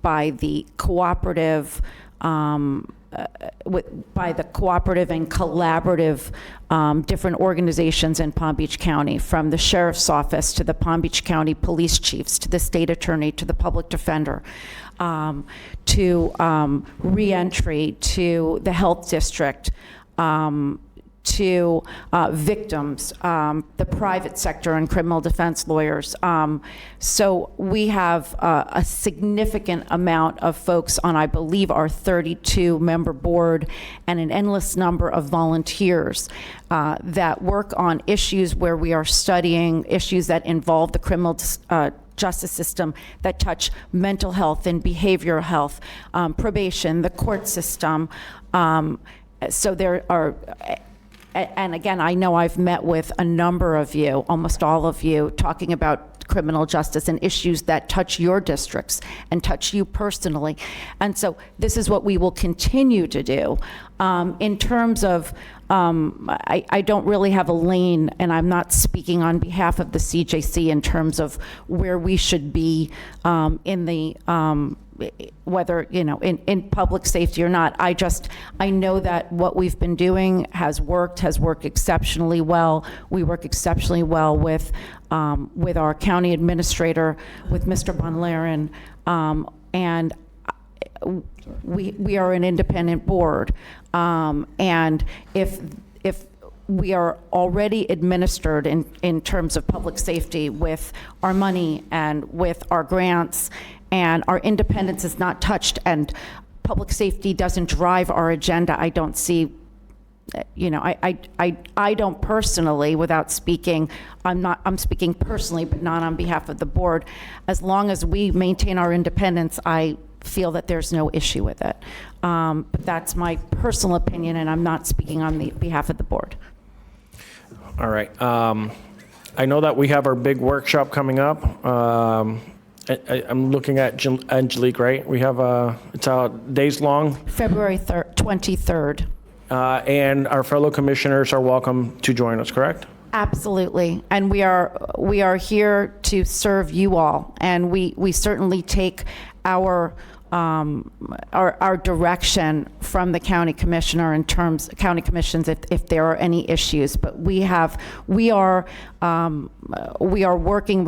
by the cooperative by the cooperative and collaborative different organizations in Palm Beach County, from the sheriff's office to the Palm Beach County police chiefs to the state attorney to the public defender, to reentry, to the health district, to victims, the private sector and criminal defense lawyers. So we have a significant amount of folks on, I believe, our 32-member board, and an endless number of volunteers that work on issues where we are studying issues that involve the criminal justice system, that touch mental health and behavioral health, probation, the court system. So there are, and again, I know I've met with a number of you, almost all of you, talking about criminal justice and issues that touch your districts and touch you personally. And so this is what we will continue to do. In terms of, I don't really have a lane, and I'm not speaking on behalf of the CJC in terms of where we should be in the, whether, you know, in public safety or not. I know that what we've been doing has worked exceptionally well. We work exceptionally well with our county administrator, with Mr. Bonlaren, and we are an independent board. And if we are already administered in terms of public safety with our money and with our grants, and our independence is not touched, and public safety doesn't drive our agenda, I don't see, you know, I don't personally, without speaking, I'm speaking personally, but not on behalf of the board. As long as we maintain our independence, I feel that there's no issue with it. But that's my personal opinion, and I'm not speaking on the behalf of the board. All right. I know that we have our big workshop coming up. I'm looking at Angelique, right? We have it's days long. February 23rd. And our fellow commissioners are welcome to join us, correct? Absolutely. And we are here to serve you all. And we certainly take our direction from the county commissioner in terms county commissions if there are any issues. But we are working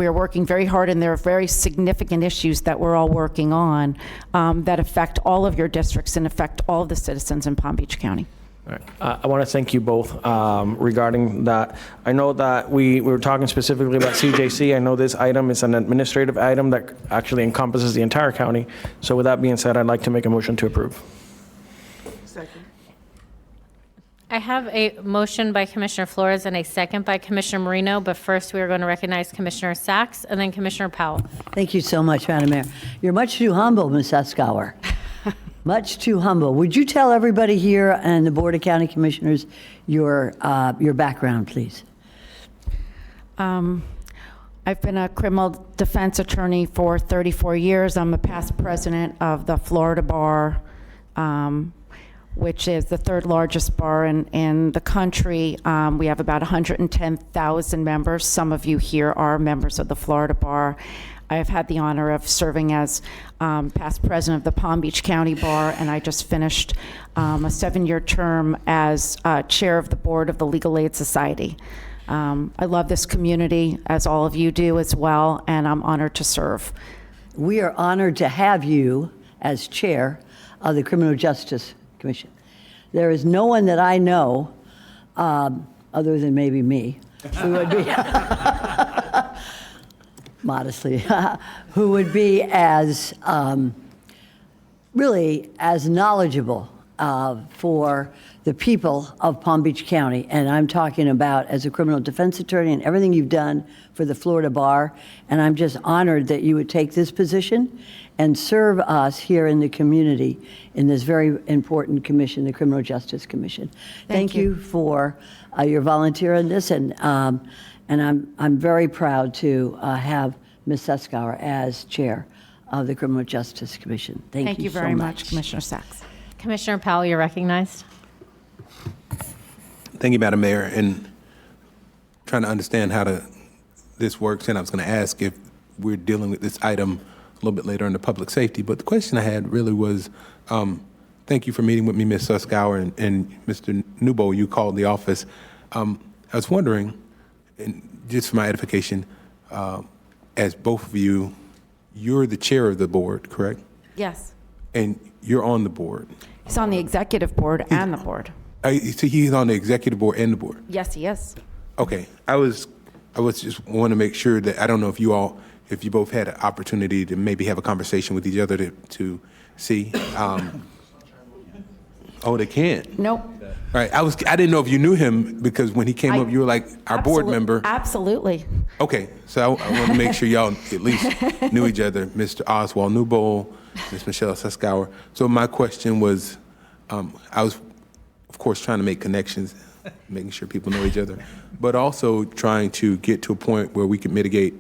very hard, and there are very significant issues that we're all working on that affect all of your districts and affect all of the citizens in Palm Beach County. All right. I want to thank you both regarding that. I know that we were talking specifically about CJC. I know this item is an administrative item that actually encompasses the entire county. So with that being said, I'd like to make a motion to approve. Second. I have a motion by Commissioner Flores and a second by Commissioner Marino, but first we are going to recognize Commissioner Sacks and then Commissioner Powell. Thank you so much, Madam Mayor. You're much too humble, Ms. Escower. Much too humble. Would you tell everybody here and the Board of County Commissioners your background, please? I've been a criminal defense attorney for 34 years. I'm a past president of the Florida Bar, which is the third largest bar in the country. We have about 110,000 members. Some of you here are members of the Florida Bar. I have had the honor of serving as past president of the Palm Beach County Bar, and I just finished a 7-year term as chair of the board of the Legal Aid Society. I love this community, as all of you do as well, and I'm honored to serve. We are honored to have you as chair of the Criminal Justice Commission. There is no one that I know, other than maybe me, who would be modestly, who would be as really as knowledgeable for the people of Palm Beach County. And I'm talking about as a criminal defense attorney and everything you've done for the Florida Bar. And I'm just honored that you would take this position and serve us here in the community in this very important commission, the Criminal Justice Commission. Thank you for your volunteer in this, and I'm very proud to have Ms. Escower as chair of the Criminal Justice Commission. Thank you so very much, Commissioner Sacks. Commissioner Powell, you're recognized. Thank you, Madam Mayor. And trying to understand how this works, and I was going to ask if we're dealing with this item a little bit later in the public safety. But the question I had really was, thank you for meeting with me, Ms. Suskauer, and Mr. Newbold, you called the office. I was wondering, and just for my edification, as both of you, you're the chair of the board, correct? Yes. And you're on the board. He's on the executive board and the board. So he's on the executive board and the board? Yes, he is. Okay. I was just want to make sure that, I don't know if you both had an opportunity to maybe have a conversation with each other to see. Oh, they can't? Nope. All right. I didn't know if you knew him, because when he came up, you were like our board member. Absolutely. Okay. So I want to make sure y'all at least knew each other, Mr. Oswald Newbold, Ms. Michelle Suskauer. So my question was, I was, of course, trying to make connections, making sure people know each other, but also trying to get to a point where we can mitigate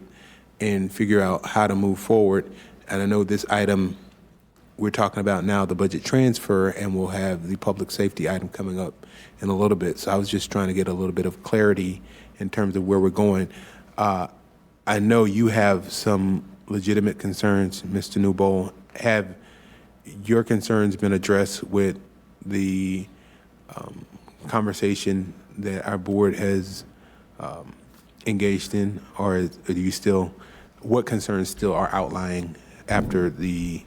and figure out how to move forward. And I know this item we're talking about now, the budget transfer, and we'll have the public safety item coming up in a little bit. So I was just trying to get a little bit of clarity in terms of where we're going. I know you have some legitimate concerns, Mr. Newbold. Have your concerns been addressed with the conversation that our board has engaged in, or do you still, what concerns still are outlying after the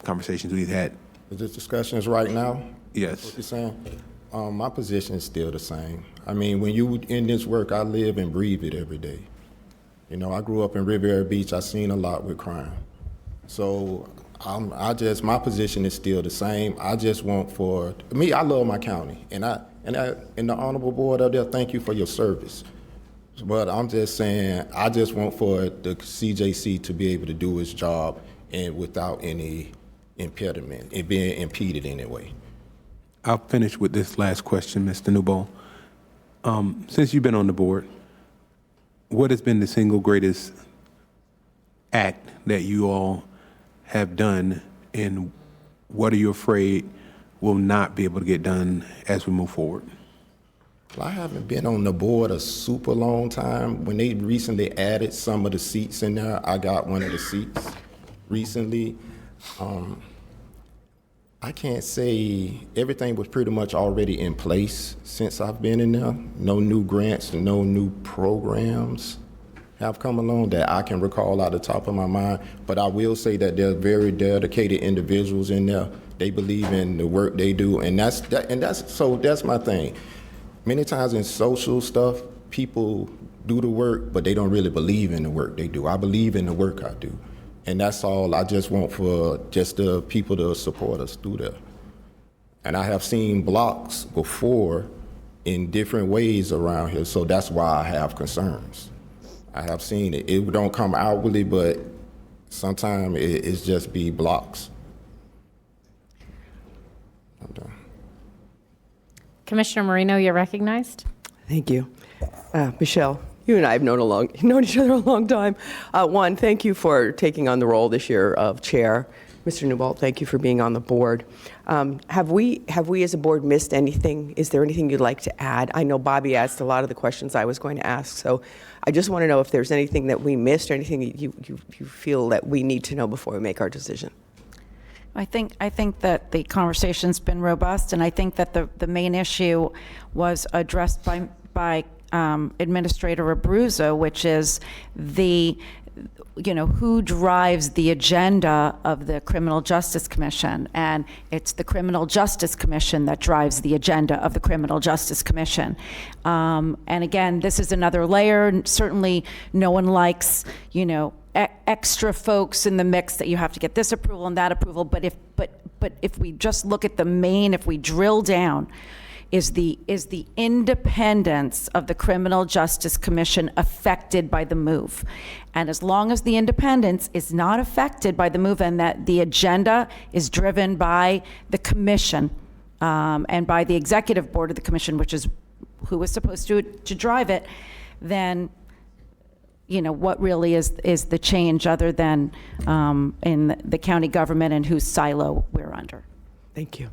conversations we've had? Is this discussions right now? Yes. What you're saying? My position is still the same. I mean, when you in this work, I live and breathe it every day. You know, I grew up in Riviera Beach. I've seen a lot with crime. So my position is still the same. I just want for me, I love my county, and the honorable board up there, thank you for your service. But I'm just saying, I just want for the CJC to be able to do its job and without any impediment, it being impeded in any way. I'll finish with this last question, Mr. Newbold. Since you've been on the board, what has been the single greatest act that you all have done, and what are you afraid will not be able to get done as we move forward? Well, I haven't been on the board a super long time. When they recently added some of the seats in there, I got one of the seats recently. I can't say everything was pretty much already in place since I've been in there. No new grants, no new programs have come along that I can recall out the top of my mind. But I will say that there are very dedicated individuals in there. They believe in the work they do, and that's my thing. Many times in social stuff, people do the work, but they don't really believe in the work they do. I believe in the work I do. And that's all I just want for just the people to support us through there. And I have seen blocks before in different ways around here, so that's why I have concerns. I have seen it. It don't come outwardly, but sometimes it's just be blocks. I'm done. Commissioner Marino, you're recognized. Thank you. Michelle, you and I have known each other a long time. One, thank you for taking on the role this year of chair. Mr. Newbold, thank you for being on the board. Have we as a board missed anything? Is there anything you'd like to add? I know Bobby asked a lot of the questions I was going to ask, so I just want to know if there's anything that we missed or anything you feel that we need to know before we make our decision. I think that the conversation's been robust, and I think that the main issue was addressed by Administrator Abruzzo, which is who drives the agenda of the Criminal Justice Commission, and it's the Criminal Justice Commission that drives the agenda of the Criminal Justice Commission. And again, this is another layer. Certainly, no one likes, extra folks in the mix that you have to get this approval and that approval. But if we just look at the main, if we drill down, is the independence of the Criminal Justice Commission affected by the move? And as long as the independence is not affected by the move, and that the agenda is driven by the commission and by the executive board of the commission, which is who is supposed to drive it, then what really is the change other than in the county government and whose silo we're under? Thank you.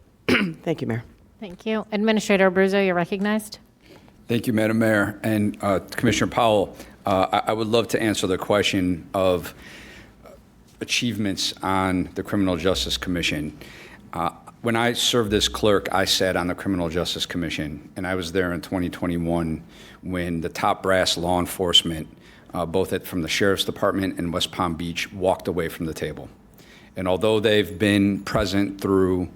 Thank you, Mayor. Thank you. Administrator Abruzzo, you're recognized. Thank you, Madam Mayor. And Commissioner Powell, I would love to answer the question of achievements on the Criminal Justice Commission. When I served as clerk, I sat on the Criminal Justice Commission, and I was there in 2021 when the top brass law enforcement, from the Sheriff's Department and West Palm Beach, walked away from the table. And although they've been present through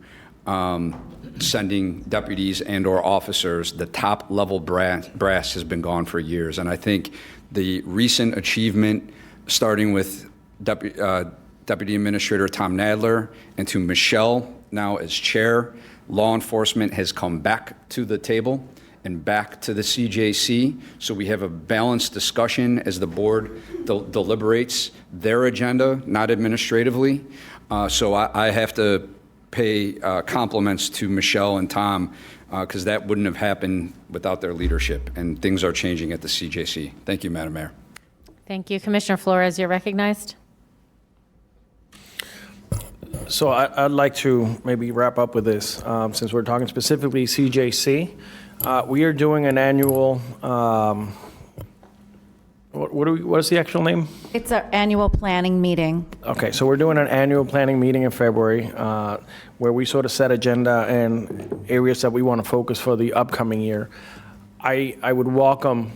sending deputies and/or officers, the top-level brass has been gone for years. And I think the recent achievement, starting with Deputy Administrator Tom Nadler and to Michelle now as chair, law enforcement has come back to the table and back to the CJC. So we have a balanced discussion as the board deliberates their agenda, not administratively. So I have to pay compliments to Michelle and Tom because that wouldn't have happened without their leadership, and things are changing at the CJC. Thank you, Madam Mayor. Thank you. Commissioner Flores, you're recognized. So I'd like to maybe wrap up with this, since we're talking specifically CJC. We are doing an annual, what is the actual name? It's our annual planning meeting. Okay, so we're doing an annual planning meeting in February, where we sort of set agenda and areas that we want to focus for the upcoming year. I would welcome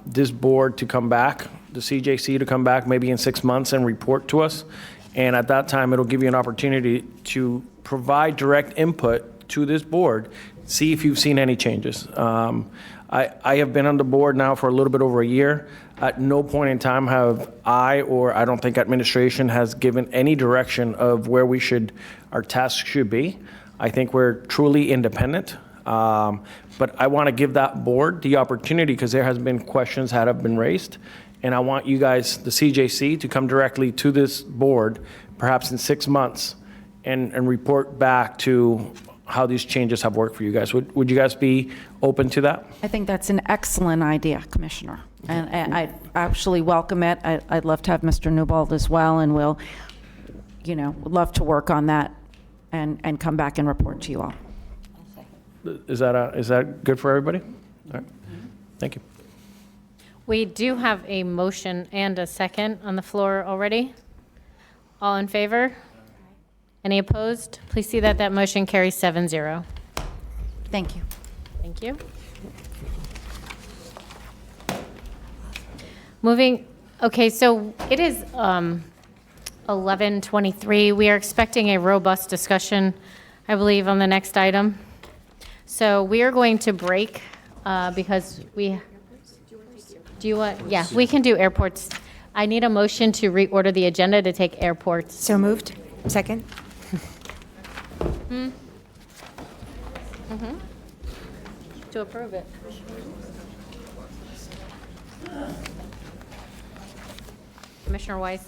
this board to come back, the CJC to come back maybe in 6 months and report to us. And at that time, it'll give you an opportunity to provide direct input to this board, see if you've seen any changes. I have been on the board now for a little bit over a year. At no point in time have I don't think administration has given any direction of where our tasks should be. I think we're truly independent. But I want to give that board the opportunity because there has been questions that have been raised. And I want you guys, the CJC, to come directly to this board, perhaps in 6 months, and report back to how these changes have worked for you guys. Would you guys be open to that? I think that's an excellent idea, Commissioner. And I actually welcome it. I'd love to have Mr. Newbold as well, and we'll, would love to work on that and come back and report to you all. Is that good for everybody? All right. Thank you. We do have a motion and a second on the floor already. All in favor? Any opposed? Please see that that motion carries 7-0. Thank you. Thank you. Moving, okay, so it is 11:23. We are expecting a robust discussion, I believe, on the next item. So we are going to break because do you want, yeah, we can do airports. I need a motion to reorder the agenda to take airports. So moved. Second. To approve it. Commissioner Weiss.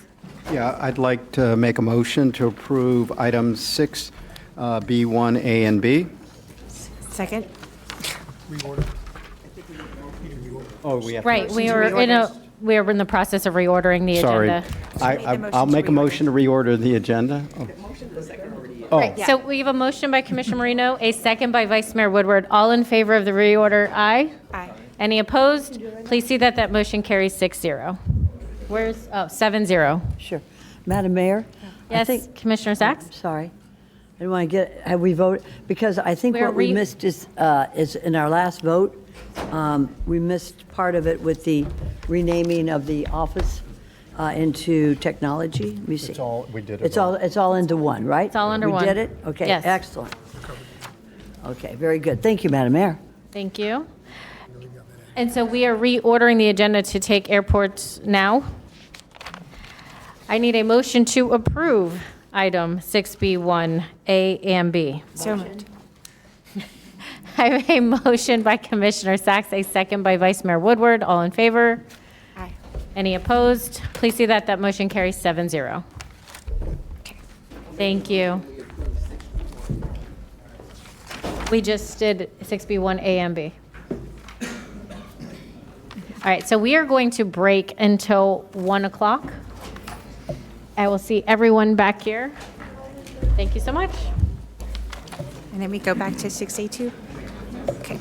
Yeah, I'd like to make a motion to approve items 6B1, A, and B. Second. Oh, we have to. Right, we are in the process of reordering the Sorry. agenda. I'll make a motion to reorder the agenda. Oh. Right, so we have a motion by Commissioner Marino, a second by Vice Mayor Woodward. All in favor of the reorder, aye? Aye. Any opposed? Please see that that motion carries 6-0. 7-0. Sure. Madam Mayor? I Yes, think- Commissioner Sacks? Sorry. I didn't want to have we voted? Because I think We're what we missed is in our last vote, we missed part of it with the renaming of the office into technology. Let me see. We did it. It's all into one, right? It's all under one. We did it? Okay, Yes. excellent. Okay, very good. Thank you, Madam Mayor. Thank you. And so we are reordering the agenda to take airports now. I need a motion to approve item 6B1, A and B. So moved. I have a motion by Commissioner Sacks, a second by Vice Mayor Woodward. All in favor? Aye. Any opposed? Please see that that motion carries 7-0. Thank you. We just did 6B1, A and B. All right, so we are going to break until 1 o'clock. I will see everyone back here. Thank you so much. And then we go back to 6A2? Okay.